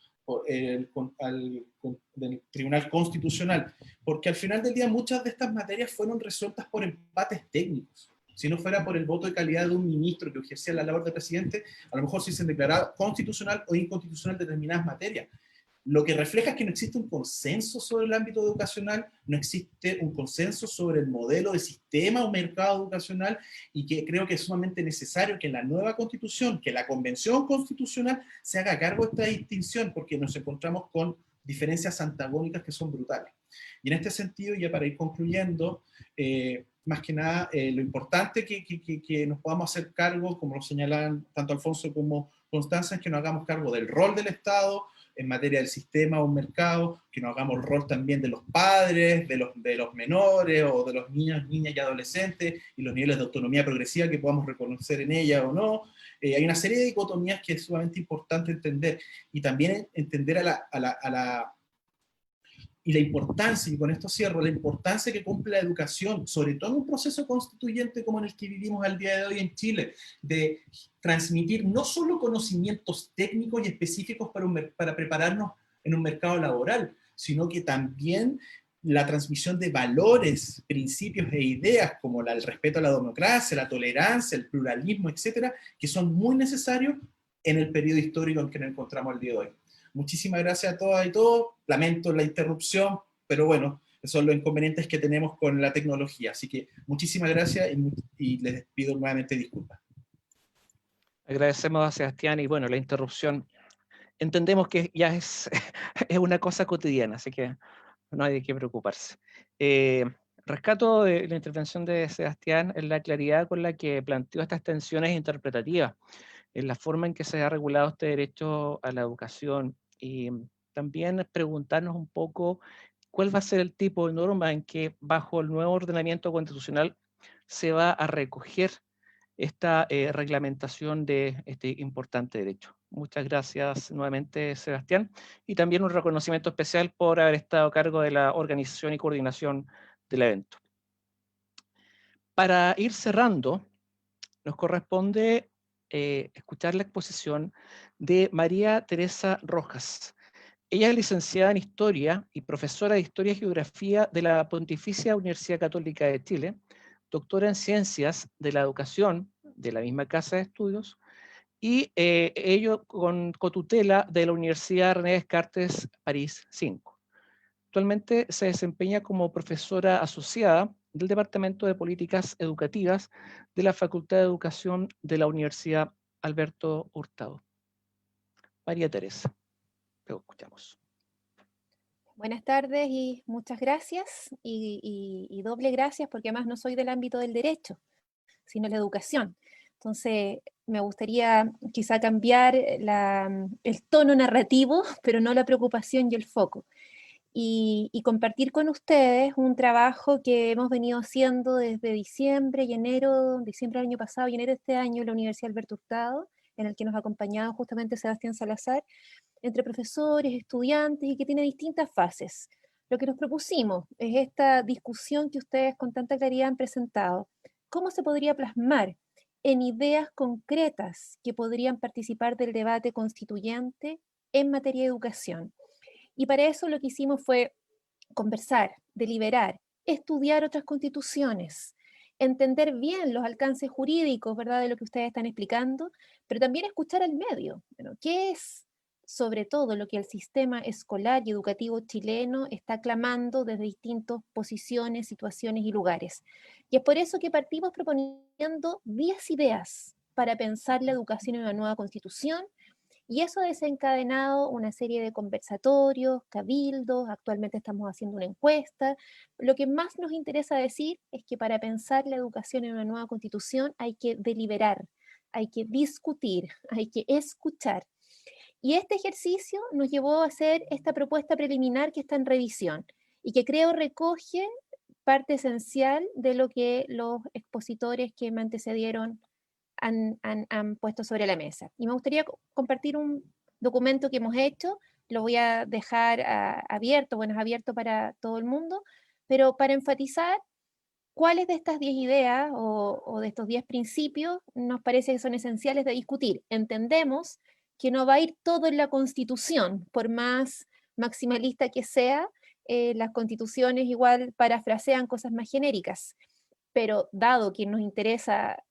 del Tribunal Constitucional, porque al final del día muchas de estas materias fueron resueltas por empates técnicos. Si no fuera por el voto de calidad de un ministro que ejercía la labor de presidente, a lo mejor sí se declaraba constitucional o inconstitucional determinadas materias. Lo que refleja es que no existe un consenso sobre el ámbito educacional, no existe un consenso sobre el modelo de sistema o mercado educacional, y que creo que es sumamente necesario que en la nueva constitución, que la convención constitucional se haga cargo de esta distinción, porque nos encontramos con diferencias antagónicas que son brutales. Y en este sentido, ya para ir concluyendo, más que nada, lo importante que nos podamos hacer cargo, como lo señalan tanto Alfonso como Constanza, es que nos hagamos cargo del rol del Estado en materia del sistema o mercado, que nos hagamos el rol también de los padres, de los menores o de los niños, niñas y adolescentes, y los niveles de autonomía progresiva que podamos reconocer en ella o no. Hay una serie de dicotomías que es sumamente importante entender, y también entender y la importancia, y con esto cierro, la importancia que cumple la educación, sobre todo en un proceso constituyente como en el que vivimos al día de hoy en Chile, de transmitir no solo conocimientos técnicos y específicos para prepararnos en un mercado laboral, sino que también la transmisión de valores, principios e ideas como el respeto a la democracia, la tolerancia, el pluralismo, etcétera, que son muy necesarios en el periodo histórico en que nos encontramos el día de hoy. Muchísimas gracias a todas y todos. Lamento la interrupción, pero bueno, esos son los inconvenientes que tenemos con la tecnología. Así que muchísimas gracias y les pido nuevamente disculpas. Agradecemos a Sebastián, y bueno, la interrupción entendemos que ya es una cosa cotidiana, así que no hay de qué preocuparse. Rescato de la intervención de Sebastián en la claridad con la que planteó estas tensiones interpretativas, en la forma en que se ha regulado este derecho a la educación, y también preguntarnos un poco cuál va a ser el tipo de norma en que bajo el nuevo ordenamiento constitucional se va a recoger esta reglamentación de este importante derecho. Muchas gracias nuevamente, Sebastián, y también un reconocimiento especial por haber estado a cargo de la organización y coordinación del evento. Para ir cerrando, nos corresponde escuchar la exposición de María Teresa Rojas. Ella es licenciada en Historia y profesora de Historia y Geografía de la Pontificia Universidad Católica de Chile, doctora en Ciencias de la Educación de la misma Casa de Estudios, y ello con cotutela de la Universidad René Descartes París 5. Actualmente se desempeña como profesora asociada del Departamento de Políticas Educativas de la Facultad de Educación de la Universidad Alberto Hurtado. María Teresa, te escuchamos. Buenas tardes y muchas gracias, y doble gracias porque además no soy del ámbito del derecho, sino la educación. Entonces me gustaría quizá cambiar el tono narrativo, pero no la preocupación y el foco. Y compartir con ustedes un trabajo que hemos venido haciendo desde diciembre del año pasado y enero de este año en la Universidad Alberto Hurtado, en el que nos ha acompañado justamente Sebastián Salazar, entre profesores, estudiantes, y que tiene distintas fases. Lo que nos propusimos es esta discusión que ustedes con tanta claridad han presentado. ¿Cómo se podría plasmar en ideas concretas que podrían participar del debate constituyente en materia de educación? Y para eso lo que hicimos fue conversar, deliberar, estudiar otras constituciones, entender bien los alcances jurídicos, ¿verdad?, de lo que ustedes están explicando, pero también escuchar al medio. Bueno, ¿qué es sobre todo lo que el sistema escolar y educativo chileno está clamando desde distintas posiciones, situaciones y lugares? Y es por eso que partimos proponiendo 10 ideas para pensar la educación en una nueva constitución, y eso ha desencadenado una serie de conversatorios, cabildos. Actualmente estamos haciendo una encuesta. Lo que más nos interesa decir es que para pensar la educación en una nueva constitución hay que deliberar, hay que discutir, hay que escuchar. Y este ejercicio nos llevó a hacer esta propuesta preliminar que está en revisión y que creo recoge parte esencial de lo que los expositores que me antecedieron han puesto sobre la mesa. Y me gustaría compartir un documento que hemos hecho, lo voy a dejar abierto, bueno, es abierto para todo el mundo, pero para enfatizar cuáles de estas 10 ideas o de estos 10 principios nos parece que son esenciales de discutir. Entendemos que no va a ir todo en la Constitución, por más maximalista que sea, las constituciones igual parafrasean cosas más genéricas, pero dado que nos interesa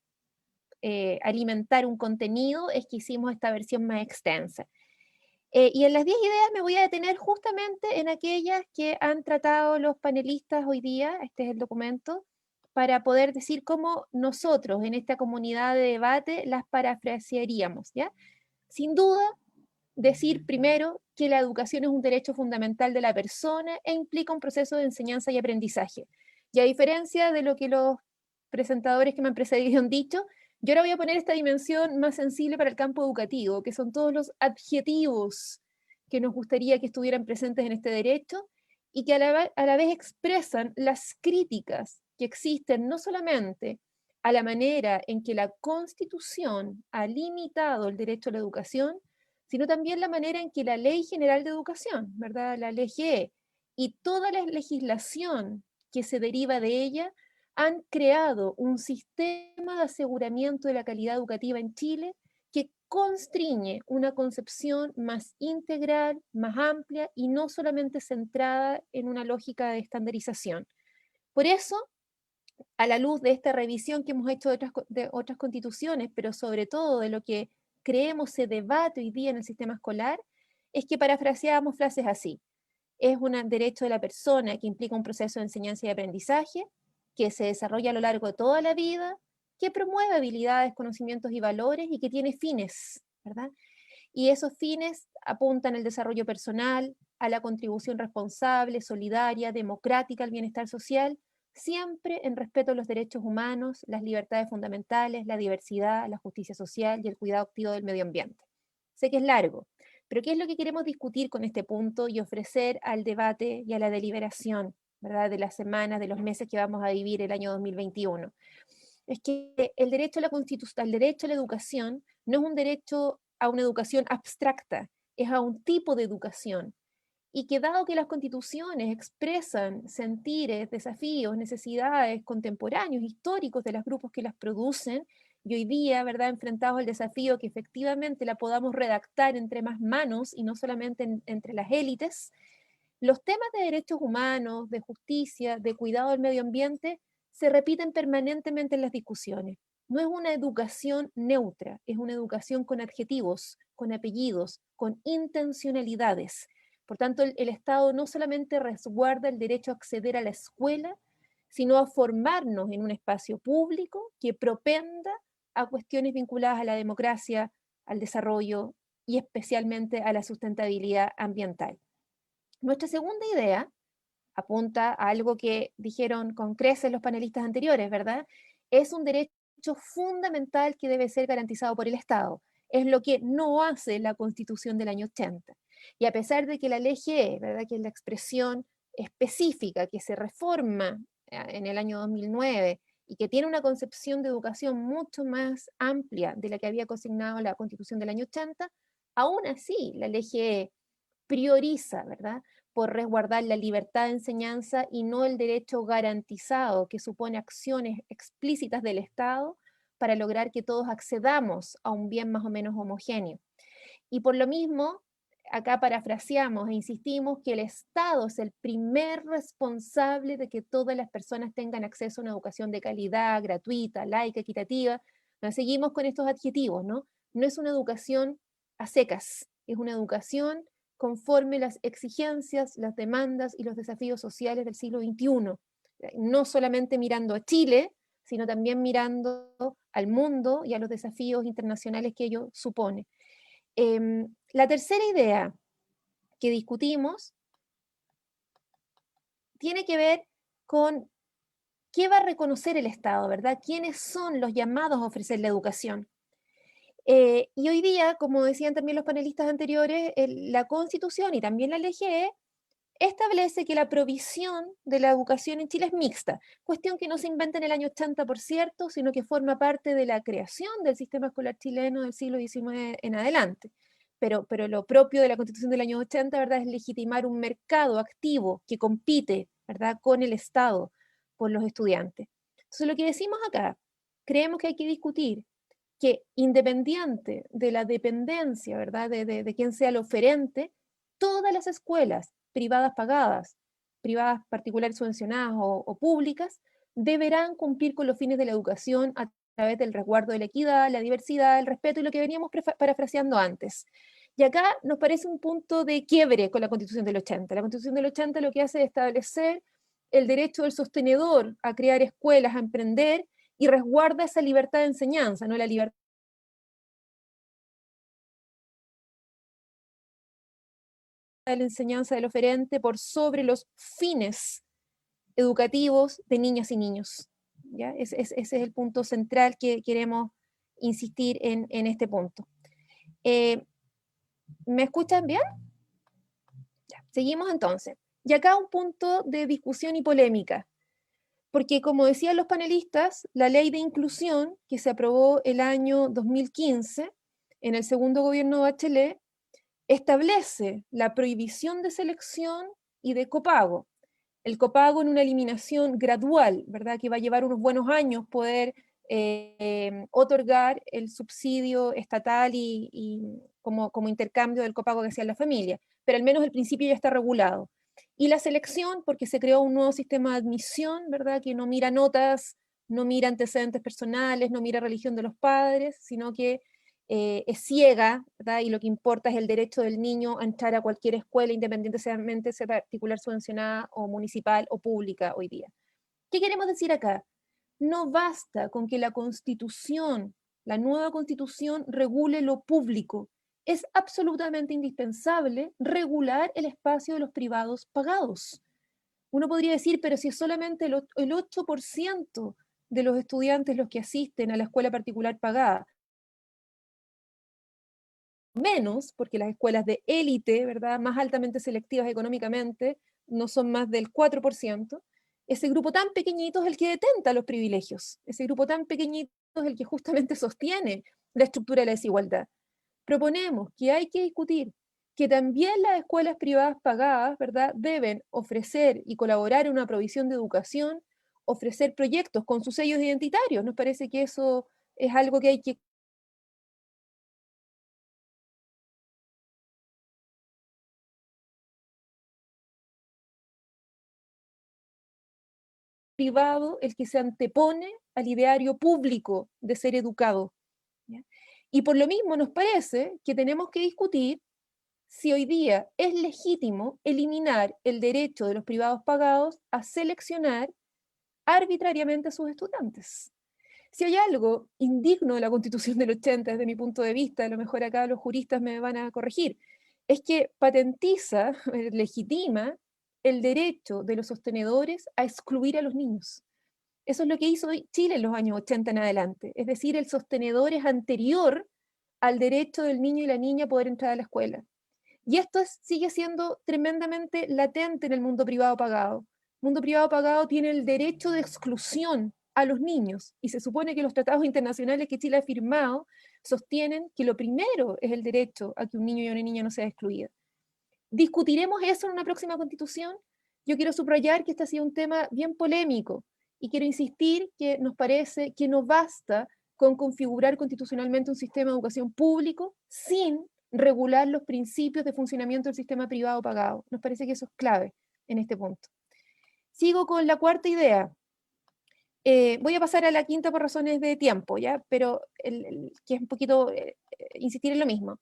alimentar un contenido, es que hicimos esta versión más extensa. Y en las 10 ideas me voy a detener justamente en aquellas que han tratado los panelistas hoy día, este es el documento, para poder decir cómo nosotros en esta comunidad de debate las parafrasearíamos, ¿ya? Sin duda, decir primero que la educación es un derecho fundamental de la persona e implica un proceso de enseñanza y aprendizaje. Y a diferencia de lo que los presentadores que me han precedido han dicho, yo ahora voy a poner esta dimensión más sensible para el campo educativo, que son todos los adjetivos que nos gustaría que estuvieran presentes en este derecho y que a la vez expresan las críticas que existen no solamente a la manera en que la Constitución ha limitado el derecho a la educación, sino también la manera en que la Ley General de Educación, ¿verdad?, la LGE, y toda la legislación que se deriva de ella, han creado un sistema de aseguramiento de la calidad educativa en Chile que constriñe una concepción más integral, más amplia y no solamente centrada en una lógica de estandarización. Por eso, a la luz de esta revisión que hemos hecho de otras constituciones, pero sobre todo de lo que creemos se debate hoy día en el sistema escolar, es que parafraseamos frases así: es un derecho de la persona que implica un proceso de enseñanza y aprendizaje, que se desarrolla a lo largo de toda la vida, que promueve habilidades, conocimientos y valores y que tiene fines, ¿verdad? Y esos fines apuntan al desarrollo personal, a la contribución responsable, solidaria, democrática al bienestar social, siempre en respeto a los derechos humanos, las libertades fundamentales, la diversidad, la justicia social y el cuidado activo del medio ambiente. Sé que es largo, pero ¿qué es lo que queremos discutir con este punto y ofrecer al debate y a la deliberación, ¿verdad?, de las semanas, de los meses que vamos a vivir el año 2021? Es que el derecho a la Constitución, el derecho a la educación, no es un derecho a una educación abstracta, es a un tipo de educación. y que dado que las constituciones expresan sentires, desafíos, necesidades contemporáneos, históricos de los grupos que las producen, y hoy día, ¿verdad?, enfrentados al desafío que efectivamente la podamos redactar entre más manos y no solamente entre las élites, los temas de derechos humanos, de justicia, de cuidado del medio ambiente, se repiten permanentemente en las discusiones. No es una educación neutra, es una educación con adjetivos, con apellidos, con intencionalidades. Por tanto, el Estado no solamente resguarda el derecho a acceder a la escuela, sino a formarnos en un espacio público que propenda a cuestiones vinculadas a la democracia, al desarrollo y especialmente a la sustentabilidad ambiental. Nuestra segunda idea apunta a algo que dijeron con creces los panelistas anteriores, ¿verdad? Es un derecho fundamental que debe ser garantizado por el Estado. Es lo que no hace la Constitución del año 80. Y a pesar de que la ley GE, ¿verdad?, que es la expresión específica que se reforma en el año 2009 y que tiene una concepción de educación mucho más amplia de la que había consignado la Constitución del año 80, aún así la ley GE prioriza, ¿verdad?, por resguardar la libertad de enseñanza y no el derecho garantizado que supone acciones explícitas del Estado para lograr que todos accedamos a un bien más o menos homogéneo. Y por lo mismo, acá parafraseamos e insistimos que el Estado es el primer responsable de que todas las personas tengan acceso a una educación de calidad, gratuita, laica, equitativa. Nos seguimos con estos adjetivos, ¿no? No es una educación a secas, es una educación conforme las exigencias, las demandas y los desafíos sociales del siglo XXI. No solamente mirando a Chile, sino también mirando al mundo y a los desafíos internacionales que ello supone. La tercera idea que discutimos tiene que ver con qué va a reconocer el Estado, ¿verdad? ¿Quiénes son los llamados a ofrecer la educación? Y hoy día, como decían también los panelistas anteriores, la Constitución y también la Ley GE establece que la provisión de la educación en Chile es mixta, cuestión que no se inventa en el año 80, por cierto, sino que forma parte de la creación del sistema escolar chileno del siglo XIX en adelante. Pero lo propio de la Constitución del año 80, ¿verdad?, es legitimar un mercado activo que compite, ¿verdad?, con el Estado por los estudiantes. Entonces, lo que decimos acá, creemos que hay que discutir que independiente de la dependencia, ¿verdad?, de quién sea el oferente, todas las escuelas privadas pagadas, privadas particulares subvencionadas o públicas, deberán cumplir con los fines de la educación a través del resguardo de la equidad, la diversidad, el respeto y lo que veníamos parafraseando antes. Y acá nos parece un punto de quiebre con la Constitución del 80. La Constitución del 80 lo que hace es establecer el derecho del sostenedor a crear escuelas, a emprender, y resguarda esa libertad de enseñanza, no la libertad de la enseñanza del oferente por sobre los fines educativos de niñas y niños. ¿Ya? Ese es el punto central que queremos insistir en este punto. ¿Me escuchan bien? Ya, seguimos entonces. Y acá un punto de discusión y polémica, porque como decían los panelistas, la ley de inclusión que se aprobó el año 2015 en el segundo gobierno de Bachelet establece la prohibición de selección y de copago. El copago en una eliminación gradual, ¿verdad?, que va a llevar unos buenos años poder otorgar el subsidio estatal y como intercambio del copago que hacía la familia, pero al menos el principio ya está regulado. Y la selección, porque se creó un nuevo sistema de admisión, ¿verdad?, que no mira notas, no mira antecedentes personales, no mira religión de los padres, sino que es ciega, ¿verdad?, y lo que importa es el derecho del niño a entrar a cualquier escuela, independientemente sea particular subvencionada o municipal o pública hoy día. ¿Qué queremos decir acá? No basta con que la Constitución, la nueva Constitución, regule lo público. Es absolutamente indispensable regular el espacio de los privados pagados. Uno podría decir, pero si es solamente el 8% de los estudiantes los que asisten a la escuela particular pagada, menos, porque las escuelas de élite, ¿verdad?, más altamente selectivas económicamente, no son más del 4%, ese grupo tan pequeñito es el que detenta los privilegios, ese grupo tan pequeñito es el que justamente sostiene la estructura de la desigualdad. Proponemos que hay que discutir que también las escuelas privadas pagadas, ¿verdad?, deben ofrecer y colaborar en una provisión de educación, ofrecer proyectos con sus sellos identitarios. Nos parece que eso es algo que hay que privado el que se antepone al ideario público de ser educado, ¿ya? Y por lo mismo nos parece que tenemos que discutir si hoy día es legítimo eliminar el derecho de los privados pagados a seleccionar arbitrariamente a sus estudiantes. Si hay algo indigno de la Constitución del 80, desde mi punto de vista, a lo mejor acá los juristas me van a corregir, es que patentiza, legitima el derecho de los sostenedores a excluir a los niños. Eso es lo que hizo Chile en los años 80 en adelante. Es decir, el sostenedor es anterior al derecho del niño y la niña a poder entrar a la escuela. Y esto sigue siendo tremendamente latente en el mundo privado pagado. El mundo privado pagado tiene el derecho de exclusión a los niños, y se supone que los tratados internacionales que Chile ha firmado sostienen que lo primero es el derecho a que un niño y una niña no sea excluida. ¿Discutiremos eso en una próxima constitución? Yo quiero subrayar que este ha sido un tema bien polémico, y quiero insistir que nos parece que no basta con configurar constitucionalmente un sistema de educación público sin regular los principios de funcionamiento del sistema privado pagado. Nos parece que eso es clave en este punto. Sigo con la cuarta idea. Voy a pasar a la quinta por razones de tiempo, ¿ya? Pero que es un poquito insistir en lo mismo.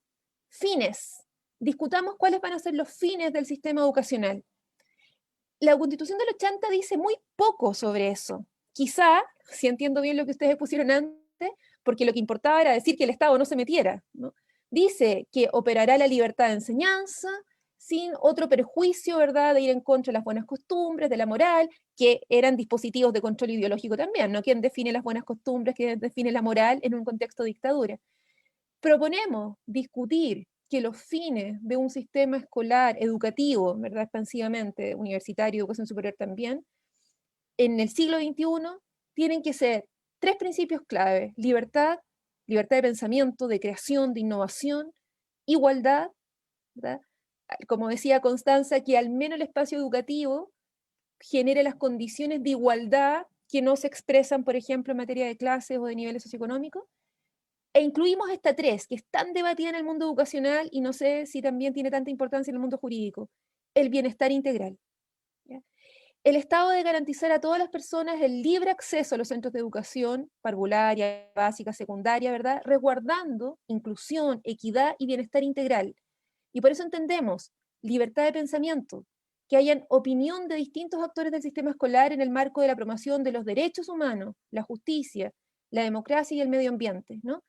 Fines. Discutamos cuáles van a ser los fines del sistema educacional. La Constitución del 80 dice muy poco sobre eso. Quizá, si entiendo bien lo que ustedes pusieron antes, porque lo que importaba era decir que el Estado no se metiera, ¿no? Dice que operará la libertad de enseñanza sin otro perjuicio, ¿verdad?, de ir en contra de las buenas costumbres, de la moral, que eran dispositivos de control ideológico también, ¿no? ¿Quién define las buenas costumbres? ¿Quién define la moral en un contexto de dictadura? Proponemos discutir que los fines de un sistema escolar educativo, ¿verdad?, expansivamente, universitario, educación superior también, en el siglo XXI tienen que ser 3 principios clave: libertad, libertad de pensamiento, de creación, de innovación, igualdad, ¿verdad? Como decía Constanza, que al menos el espacio educativo genere las condiciones de igualdad que no se expresan, por ejemplo, en materia de clases o de niveles socioeconómicos. E incluimos esta 3, que es tan debatida en el mundo educacional y no sé si también tiene tanta importancia en el mundo jurídico: el bienestar integral, ¿ya? El Estado debe garantizar a todas las personas el libre acceso a los centros de educación, parvularia, básica, secundaria, ¿verdad?, resguardando inclusión, equidad y bienestar integral. Y por eso entendemos libertad de pensamiento, que hayan opinión de distintos actores del sistema escolar en el marco de la promoción de los derechos humanos, la justicia, la democracia y el medio ambiente, ¿no?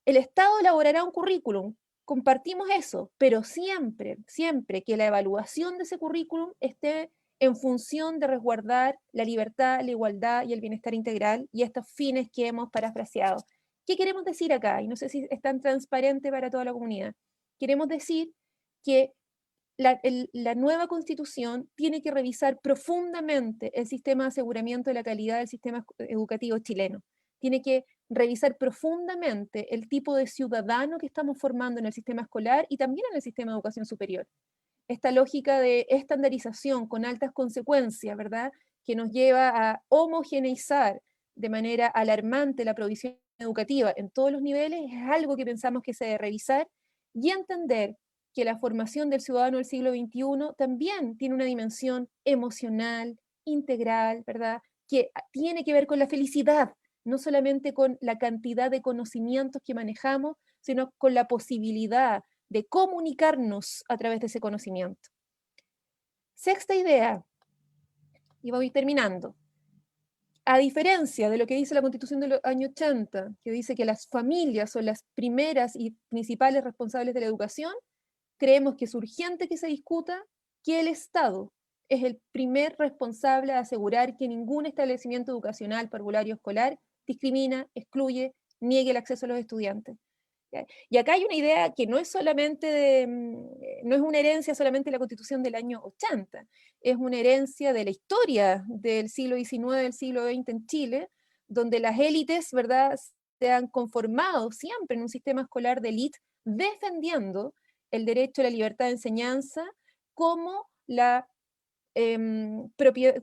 El Estado elaborará un currículum, compartimos eso, pero siempre, siempre que la evaluación de ese currículum esté en función de resguardar la libertad, la igualdad y el bienestar integral y estos fines que hemos parafraseado. ¿Qué queremos decir acá? Y no sé si es tan transparente para toda la comunidad. Queremos decir que la nueva Constitución tiene que revisar profundamente el sistema de aseguramiento de la calidad del sistema educativo chileno. Tiene que revisar profundamente el tipo de ciudadano que estamos formando en el sistema escolar y también en el sistema de educación superior. Esta lógica de estandarización con altas consecuencias, ¿verdad?, que nos lleva a homogeneizar de manera alarmante la provisión educativa en todos los niveles, es algo que pensamos que se debe revisar y entender que la formación del ciudadano del siglo XXI también tiene una dimensión emocional, integral, ¿verdad?, que tiene que ver con la felicidad, no solamente con la cantidad de conocimientos que manejamos, sino con la posibilidad de comunicarnos a través de ese conocimiento. Sexta idea, y voy terminando. A diferencia de lo que dice la Constitución de los años 80, que dice que las familias son las primeras y principales responsables de la educación, creemos que es urgente que se discuta que el Estado es el primer responsable de asegurar que ningún establecimiento educacional, parvulario o escolar discrimina, excluye, niegue el acceso a los estudiantes. Y acá hay una idea que no es solamente no es una herencia solamente de la Constitución del año 80, es una herencia de la historia del siglo XIX, del siglo XX en Chile, donde las élites, ¿verdad?, se han conformado siempre en un sistema escolar de élite, defendiendo el derecho a la libertad de enseñanza como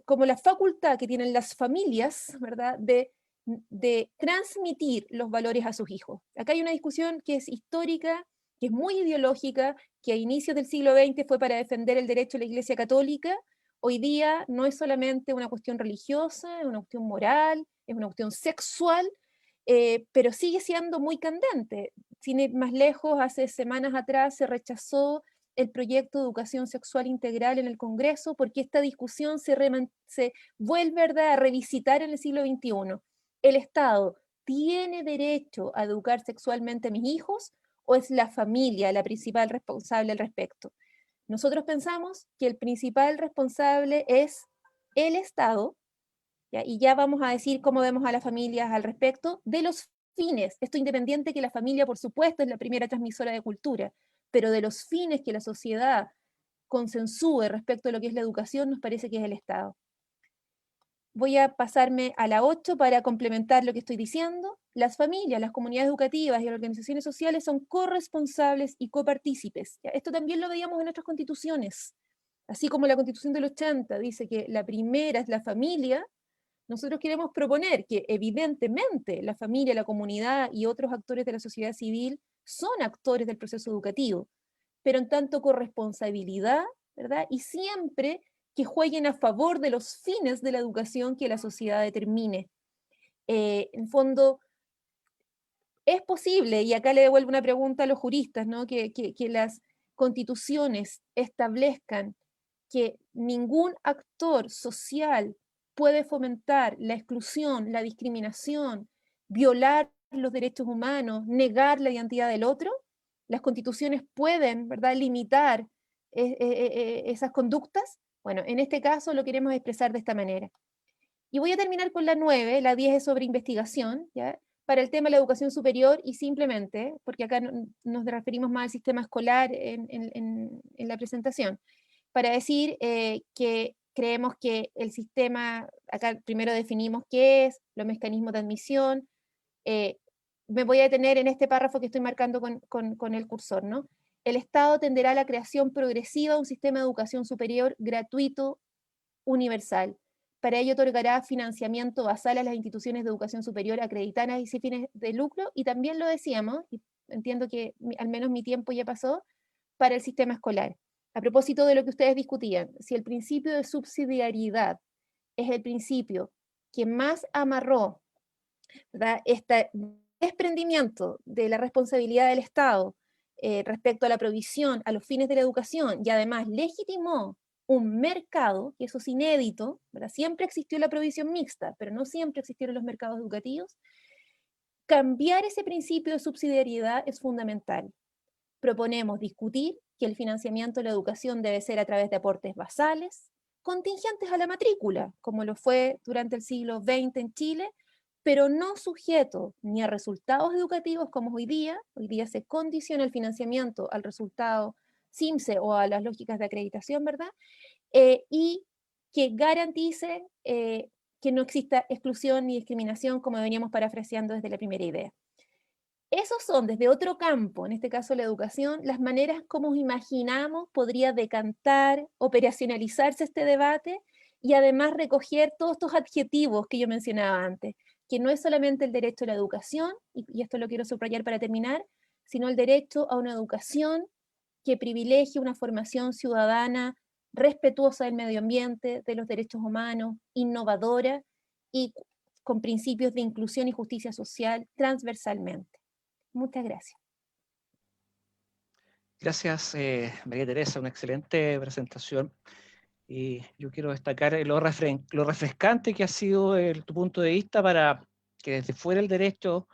como la facultad que tienen las familias, ¿verdad?, de transmitir los valores a sus hijos. Acá hay una discusión que es histórica, que es muy ideológica, que a inicios del siglo XX fue para defender el derecho de la Iglesia Católica. Hoy día no es solamente una cuestión religiosa, es una cuestión moral, es una cuestión sexual, pero sigue siendo muy candente. Sin ir más lejos, hace semanas atrás se rechazó el proyecto de educación sexual integral en el Congreso porque esta discusión se vuelve, ¿verdad?, a revisitar en el siglo XXI. ¿El Estado tiene derecho a educar sexualmente a mis hijos o es la familia la principal responsable al respecto? Nosotros pensamos que el principal responsable es el Estado, ¿ya? Y ya vamos a decir cómo vemos a las familias al respecto de los fines. Esto independiente que la familia, por supuesto, es la primera transmisora de cultura, pero de los fines que la sociedad consensúe respecto a lo que es la educación, nos parece que es el Estado. Voy a pasarme a la 8 para complementar lo que estoy diciendo. Las familias, las comunidades educativas y las organizaciones sociales son corresponsables y copartícipes. Esto también lo veíamos en nuestras constituciones. Así como la Constitución del 80 dice que la primera es la familia, nosotros queremos proponer que evidentemente la familia, la comunidad y otros actores de la sociedad civil son actores del proceso educativo, pero en tanto corresponsabilidad, ¿verdad? Y siempre que jueguen a favor de los fines de la educación que la sociedad determine. En fondo, es posible, y acá le devuelvo una pregunta a los juristas, ¿no?, que las constituciones establezcan que ningún actor social puede fomentar la exclusión, la discriminación, violar los derechos humanos, negar la identidad del otro. Las constituciones pueden, ¿verdad?, limitar esas conductas. Bueno, en este caso lo queremos expresar de esta manera. Y voy a terminar con la 9, la 10 es sobre investigación, ¿ya?, para el tema de la educación superior y simplemente, porque acá nos referimos más al sistema escolar en la presentación, para decir que creemos que el sistema, acá primero definimos qué es, los mecanismos de admisión, me voy a detener en este párrafo que estoy marcando con el cursor, ¿no? El Estado tenderá a la creación progresiva de un sistema de educación superior gratuito, universal. Para ello otorgará financiamiento basal a las instituciones de educación superior acreditadas y sin fines de lucro, y también lo decíamos, y entiendo que al menos mi tiempo ya pasó, para el sistema escolar. A propósito de lo que ustedes discutían, si el principio de subsidiariedad es el principio que más amarró, ¿verdad?, este desprendimiento de la responsabilidad del Estado respecto a la provisión, a los fines de la educación, y además legitimó un mercado, que eso es inédito, ¿verdad? Siempre existió la provisión mixta, pero no siempre existieron los mercados educativos. Cambiar ese principio de subsidiariedad es fundamental. Proponemos discutir que el financiamiento de la educación debe ser a través de aportes basales, contingentes a la matrícula, como lo fue durante el siglo XX en Chile, pero no sujeto ni a resultados educativos como hoy día. Hoy día se condiciona el financiamiento al resultado CIMSE o a las lógicas de acreditación, ¿verdad? Y que garantice que no exista exclusión ni discriminación, como veníamos parafraseando desde la primera idea. Esos son, desde otro campo, en este caso la educación, las maneras como imaginamos podría decantar, operacionalizarse este debate, y además recoger todos estos adjetivos que yo mencionaba antes, que no es solamente el derecho a la educación, y esto lo quiero subrayar para terminar, sino el derecho a una educación que privilegie una formación ciudadana respetuosa del medio ambiente, de los derechos humanos, innovadora y con principios de inclusión y justicia social transversalmente. Muchas gracias. Gracias, María Teresa, una excelente presentación. Y yo quiero destacar lo refrescante que ha sido tu punto de vista para que desde fuera del derecho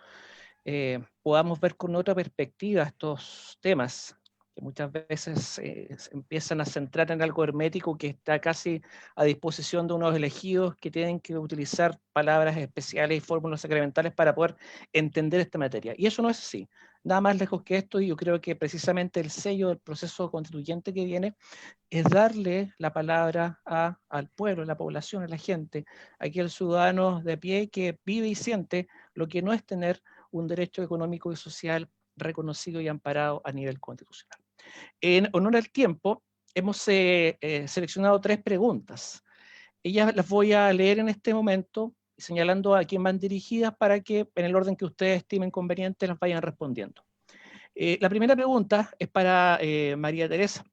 podamos ver con otra perspectiva estos temas, que muchas veces se empiezan a centrar en algo hermético que está casi a disposición de unos elegidos que tienen que utilizar palabras especiales y fórmulas sacramentales para poder entender esta materia. Y eso no es así. Nada más lejos que esto, y yo creo que precisamente el sello del proceso constituyente que viene es darle la palabra al pueblo, a la población, a la gente, a aquel ciudadano de pie que vive y siente lo que no es tener un derecho económico y social reconocido y amparado a nivel constitucional. En honor al tiempo, hemos seleccionado 3 preguntas. Ellas las voy a leer en este momento, señalando a quién van dirigidas para que, en el orden que ustedes estimen conveniente, las vayan respondiendo. La primera pregunta es para María Teresa.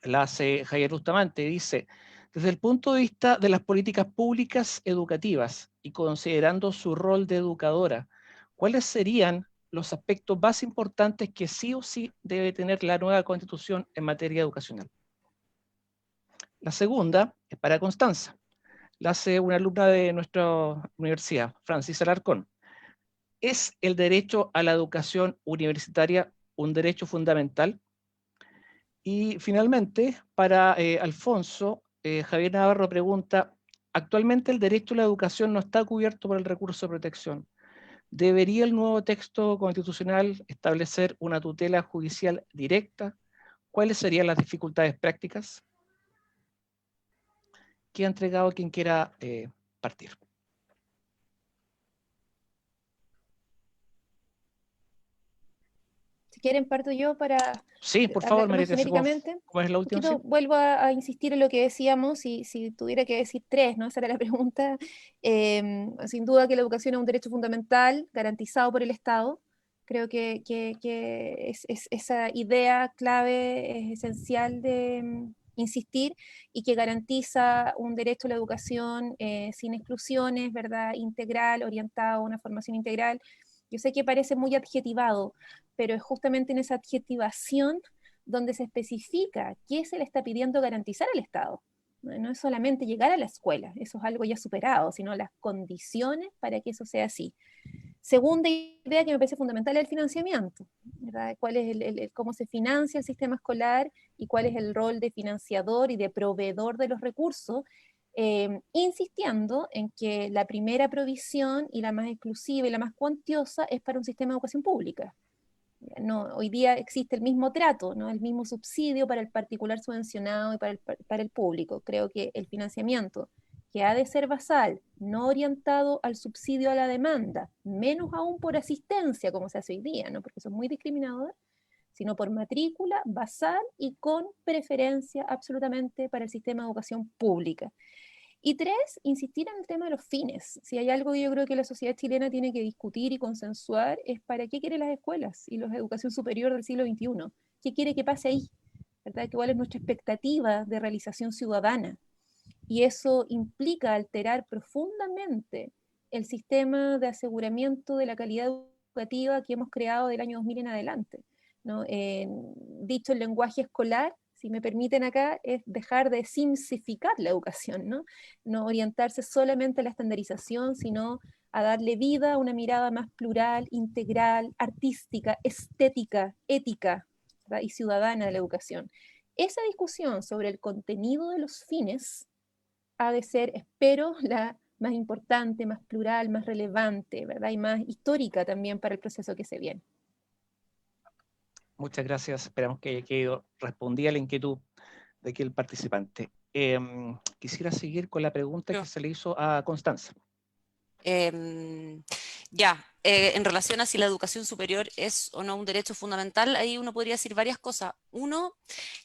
La hace Javier Bustamante. Dice: desde el punto de vista de las políticas públicas educativas y considerando su rol de educadora, ¿cuáles serían los aspectos más importantes que sí o sí debe tener la nueva Constitución en materia educacional? La segunda es para Constanza. La hace una alumna de nuestra universidad, Francis Alarcón. ¿Es el derecho a la educación universitaria un derecho fundamental? Y finalmente, para Alfonso, Javier Navarro pregunta: actualmente el derecho a la educación no está cubierto por el recurso de protección. ¿Debería el nuevo texto constitucional establecer una tutela judicial directa? ¿Cuáles serían las dificultades prácticas? Queda entregado quien quiera partir. Si quieren, parto yo para Sí, por hablar favor, María más Teresa, genéricamente. ¿cómo es la Un última? poquito, Sí. vuelvo a insistir en lo que decíamos, si tuviera que decir 3, ¿no? Esa era la pregunta. Sin duda que la educación es un derecho fundamental, garantizado por el Estado. Creo que esa idea clave es esencial de insistir, y que garantiza un derecho a la educación sin exclusiones, ¿verdad? Integral, orientado a una formación integral. Yo sé que parece muy adjetivado, pero es justamente en esa adjetivación donde se especifica qué se le está pidiendo garantizar al Estado. No es solamente llegar a la escuela, eso es algo ya superado, sino las condiciones para que eso sea así. Segunda idea que me parece fundamental es el financiamiento, ¿verdad? ¿Cuál es cómo se financia el sistema escolar y cuál es el rol de financiador y de proveedor de los recursos, insistiendo en que la primera provisión y la más exclusiva y la más cuantiosa es para un sistema de educación pública. No, hoy día existe el mismo trato, ¿no? El mismo subsidio para el particular subvencionado y para el público. Creo que el financiamiento, que ha de ser basal, no orientado al subsidio a la demanda, menos aún por asistencia, como se hace hoy día, ¿no? Porque eso es muy discriminador, sino por matrícula, basal y con preferencia absolutamente para el sistema de educación pública. Y 3, insistir en el tema de los fines. Si hay algo que yo creo que la sociedad chilena tiene que discutir y consensuar, es para qué quiere las escuelas y la educación superior del siglo XXI. ¿Qué quiere que pase ahí? ¿Verdad? ¿Cuál es nuestra expectativa de realización ciudadana? Y eso implica alterar profundamente el sistema de aseguramiento de la calidad educativa que hemos creado del año 2000 en adelante, ¿no? Dicho en lenguaje escolar, si me permiten acá, es dejar de simplificar la educación, ¿no? No orientarse solamente a la estandarización, sino a darle vida a una mirada más plural, integral, artística, estética, ética, ¿verdad? Y ciudadana de la educación. Esa discusión sobre el contenido de los fines ha de ser, espero, la más importante, más plural, más relevante, ¿verdad? Y más histórica también para el proceso que se viene. Muchas gracias. Esperamos que haya quedado respondida la inquietud de aquel participante. Quisiera seguir con la pregunta que se le hizo a Constanza. En relación a si la educación superior es o no un derecho fundamental, ahí uno podría decir varias cosas. Uno,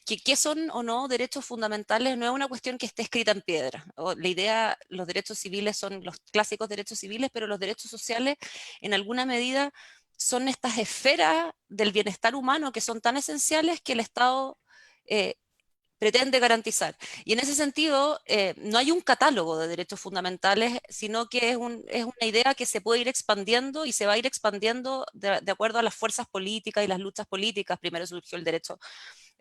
que qué son o no derechos fundamentales no es una cuestión que esté escrita en piedra. La idea, los derechos civiles son los clásicos derechos civiles, pero los derechos sociales en alguna medida son estas esferas del bienestar humano que son tan esenciales que el Estado pretende garantizar. Y en ese sentido, no hay un catálogo de derechos fundamentales, sino que es una idea que se puede ir expandiendo y se va a ir expandiendo de acuerdo a las fuerzas políticas y las luchas políticas. Primero surgió el derecho,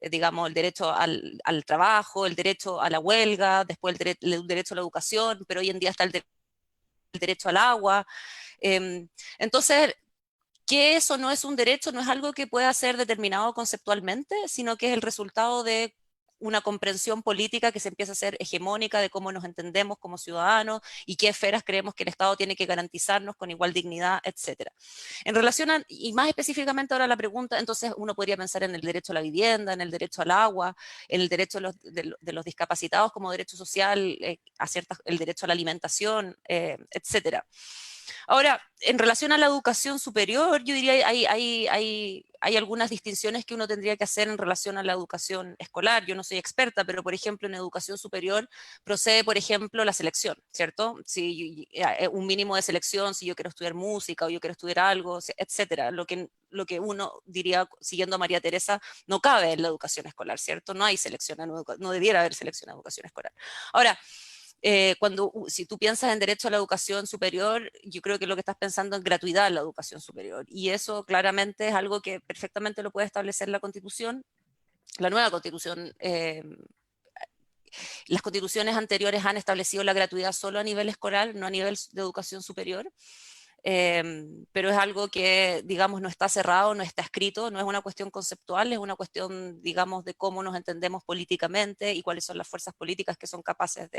digamos, el derecho al trabajo, el derecho a la huelga, después el derecho a la educación, pero hoy en día está el derecho al agua. Entonces, que eso no es un derecho, no es algo que pueda ser determinado conceptualmente, sino que es el resultado de una comprensión política que se empieza a ser hegemónica de cómo nos entendemos como ciudadanos y qué esferas creemos que el Estado tiene que garantizarnos con igual dignidad, etc. En relación a, y más específicamente ahora la pregunta, entonces uno podría pensar en el derecho a la vivienda, en el derecho al agua, en el derecho de los discapacitados como derecho social, el derecho a la alimentación, etc. Ahora, en relación a la educación superior, yo diría hay algunas distinciones que uno tendría que hacer en relación a la educación escolar. Yo no soy experta, pero por ejemplo en educación superior procede, por ejemplo, la selección, ¿cierto? Si un mínimo de selección, si yo quiero estudiar música o yo quiero estudiar algo, etcétera. Lo que uno diría, siguiendo a María Teresa, no cabe en la educación escolar, ¿cierto? No hay selección, no debiera haber selección en educación escolar. Ahora, si tú piensas en derecho a la educación superior, yo creo que lo que estás pensando es gratuidad en la educación superior. Y eso claramente es algo que perfectamente lo puede establecer la Constitución, la nueva Constitución. Las constituciones anteriores han establecido la gratuidad solo a nivel escolar, no a nivel de educación superior. Pero es algo que, digamos, no está cerrado, no está escrito, no es una cuestión conceptual, es una cuestión, digamos, de cómo nos entendemos políticamente y cuáles son las fuerzas políticas que son capaces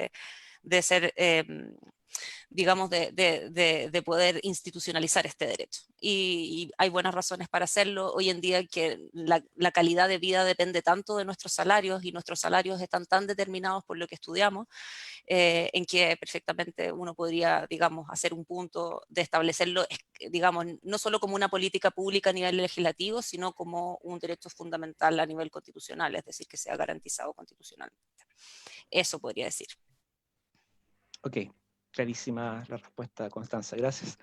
de ser, digamos, de poder institucionalizar este derecho. Y hay buenas razones para hacerlo. Hoy en día que la calidad de vida depende tanto de nuestros salarios y nuestros salarios están tan determinados por lo que estudiamos, en que perfectamente uno podría, digamos, hacer un punto de establecerlo, digamos, no solo como una política pública a nivel legislativo, sino como un derecho fundamental a nivel constitucional, es decir, que sea garantizado constitucionalmente. Eso podría decir. Ok, clarísima la respuesta, Constanza, gracias.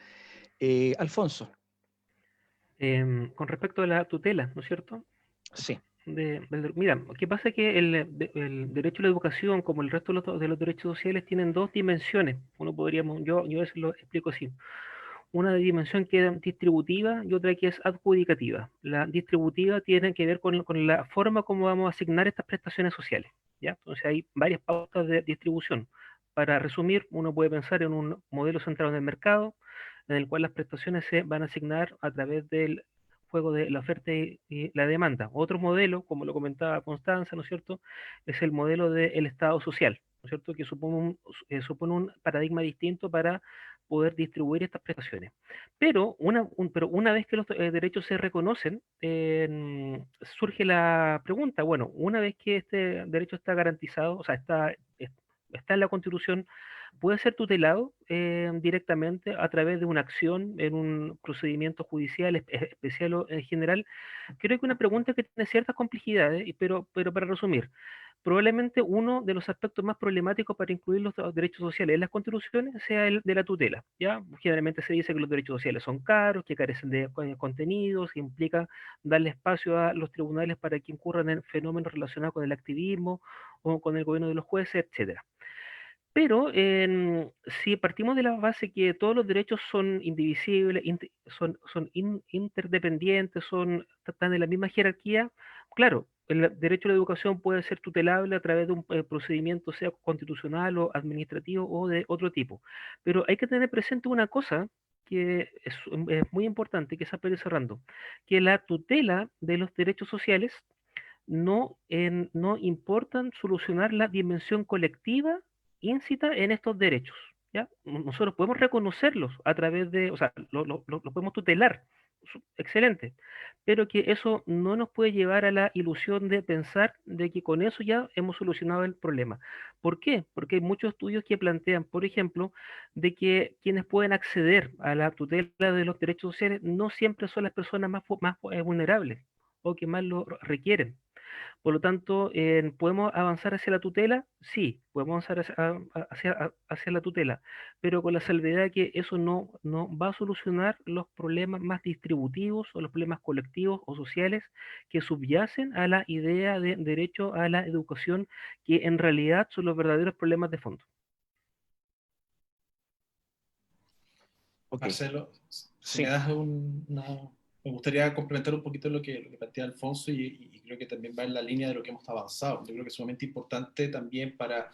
Alfonso. Con respecto a la tutela, ¿no es cierto? Sí. Mira, lo que pasa es que el derecho a la educación, como el resto de los derechos sociales, tienen dos dimensiones. Yo eso lo explico así. Una dimensión que es distributiva y otra que es adjudicativa. La distributiva tiene que ver con la forma como vamos a asignar estas prestaciones sociales, ¿ya? Entonces hay varias pautas de distribución. Para resumir, uno puede pensar en un modelo centrado en el mercado, en el cual las prestaciones se van a asignar a través del juego de la oferta y la demanda. Otro modelo, como lo comentaba Constanza, ¿no es cierto?, es el modelo del Estado social, ¿no es cierto?, que supone un paradigma distinto para poder distribuir estas prestaciones. Pero una vez que los derechos se reconocen, surge la pregunta, bueno, una vez que este derecho está garantizado, o sea, está en la Constitución, puede ser tutelado directamente a través de una acción en un procedimiento judicial especial o en general. Creo que una pregunta que tiene ciertas complejidades, pero para resumir, probablemente uno de los aspectos más problemáticos para incluir los derechos sociales en las constituciones sea el de la tutela, ¿ya? Generalmente se dice que los derechos sociales son caros, que carecen de contenidos, que implica darle espacio a los tribunales para que incurran en fenómenos relacionados con el activismo o con el gobierno de los jueces, etcétera. Pero si partimos de la base que todos los derechos son indivisibles, interdependientes, están en la misma jerarquía, claro, el derecho a la educación puede ser tutelable a través de un procedimiento, sea constitucional o administrativo o de otro tipo. Pero hay que tener presente una cosa que es muy importante, que es apenas cerrando, que la tutela de los derechos sociales no importan solucionar la dimensión colectiva íncita en estos derechos, ¿ya? Nosotros podemos reconocerlos a través de, o sea, lo podemos tutelar, excelente, pero que eso no nos puede llevar a la ilusión de pensar de que con eso ya hemos solucionado el problema. ¿Por qué? Porque hay muchos estudios que plantean, por ejemplo, de que quienes pueden acceder a la tutela de los derechos sociales no siempre son las personas más vulnerables o que más lo requieren. Por lo tanto, ¿podemos avanzar hacia la tutela? Sí, podemos avanzar hacia la tutela, pero con la salvedad de que eso no va a solucionar los problemas más distributivos o los problemas colectivos o sociales que subyacen a la idea de derecho a la educación, que en realidad son los verdaderos problemas de fondo. Okay. Marcelo, si Sí. me das me gustaría complementar un poquito lo que plantea Alfonso y creo que también va en la línea de lo que hemos avanzado. Yo creo que es sumamente importante también para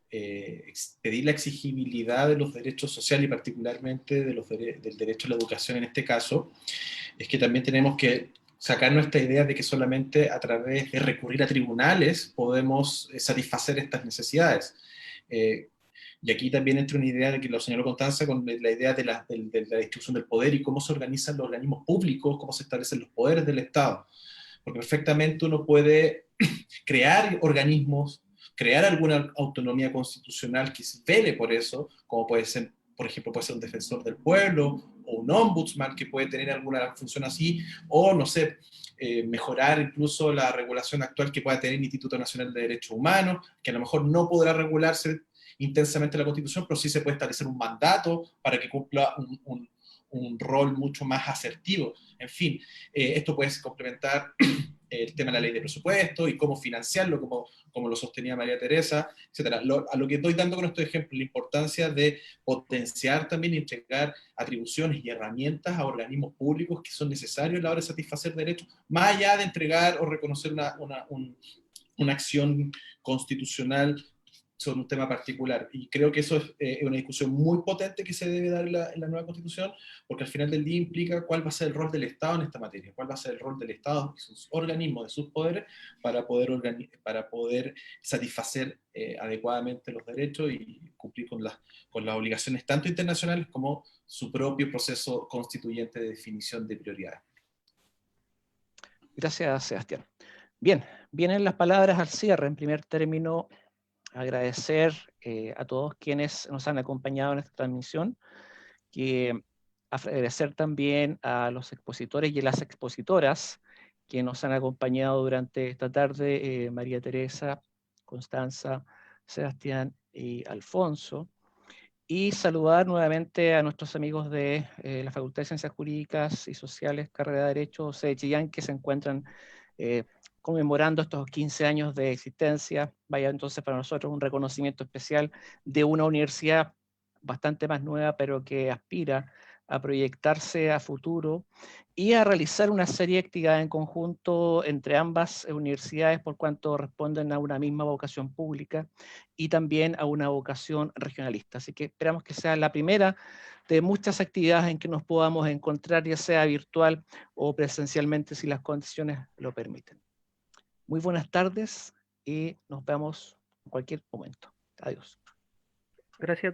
pedir la exigibilidad de los derechos sociales y particularmente del derecho a la educación en este caso, es que también tenemos que sacar nuestra idea de que solamente a través de recurrir a tribunales podemos satisfacer estas necesidades. Y aquí también entra una idea de que lo señaló Constanza con la idea de la distribución del poder y cómo se organizan los organismos públicos, cómo se establecen los poderes del Estado. Porque perfectamente uno puede crear organismos, crear alguna autonomía constitucional que se vele por eso, como puede ser por ejemplo, puede ser un defensor del pueblo, o un ombudsman que puede tener alguna función así, o no sé, mejorar incluso la regulación actual que pueda tener el Instituto Nacional de Derechos Humanos, que a lo mejor no podrá regularse intensamente la Constitución, pero sí se puede establecer un mandato para que cumpla un rol mucho más asertivo. En fin, esto puede complementar el tema de la ley de presupuesto y cómo financiarlo, como lo sostenía María Teresa, etc. A lo que estoy dando con estos ejemplos, la importancia de potenciar también y entregar atribuciones y herramientas a organismos públicos que son necesarios a la hora de satisfacer derechos, más allá de entregar o reconocer una acción constitucional sobre un tema particular. Y creo que eso es una discusión muy potente que se debe dar en la nueva Constitución, porque al final del día implica cuál va a ser el rol del Estado en esta materia, cuál va a ser el rol del Estado y sus organismos, de sus poderes, para poder satisfacer adecuadamente los derechos y cumplir con las obligaciones tanto internacionales como su propio proceso constituyente de definición de prioridades. Gracias, Sebastián. Bien, vienen las palabras al cierre. En primer término, agradecer a todos quienes nos han acompañado en esta transmisión, agradecer también a los expositores y a las expositoras que nos han acompañado durante esta tarde, María Teresa, Constanza, Sebastián y Alfonso, y saludar nuevamente a nuestros amigos de la Facultad de Ciencias Jurídicas y Sociales, carrera de Derecho, sede Chillán, que se encuentran conmemorando estos 15 años de existencia. Vaya entonces para nosotros un reconocimiento especial de una universidad bastante más nueva, pero que aspira a proyectarse a futuro y a realizar una serie de actividades en conjunto entre ambas universidades, por cuanto responden a una misma vocación pública y también a una vocación regionalista. Así que esperamos que sea la primera de muchas actividades en que nos podamos encontrar, ya sea virtual o presencialmente, si las condiciones lo permiten. Muy buenas tardes y nos vemos en cualquier momento. Adiós. Gracias a todos.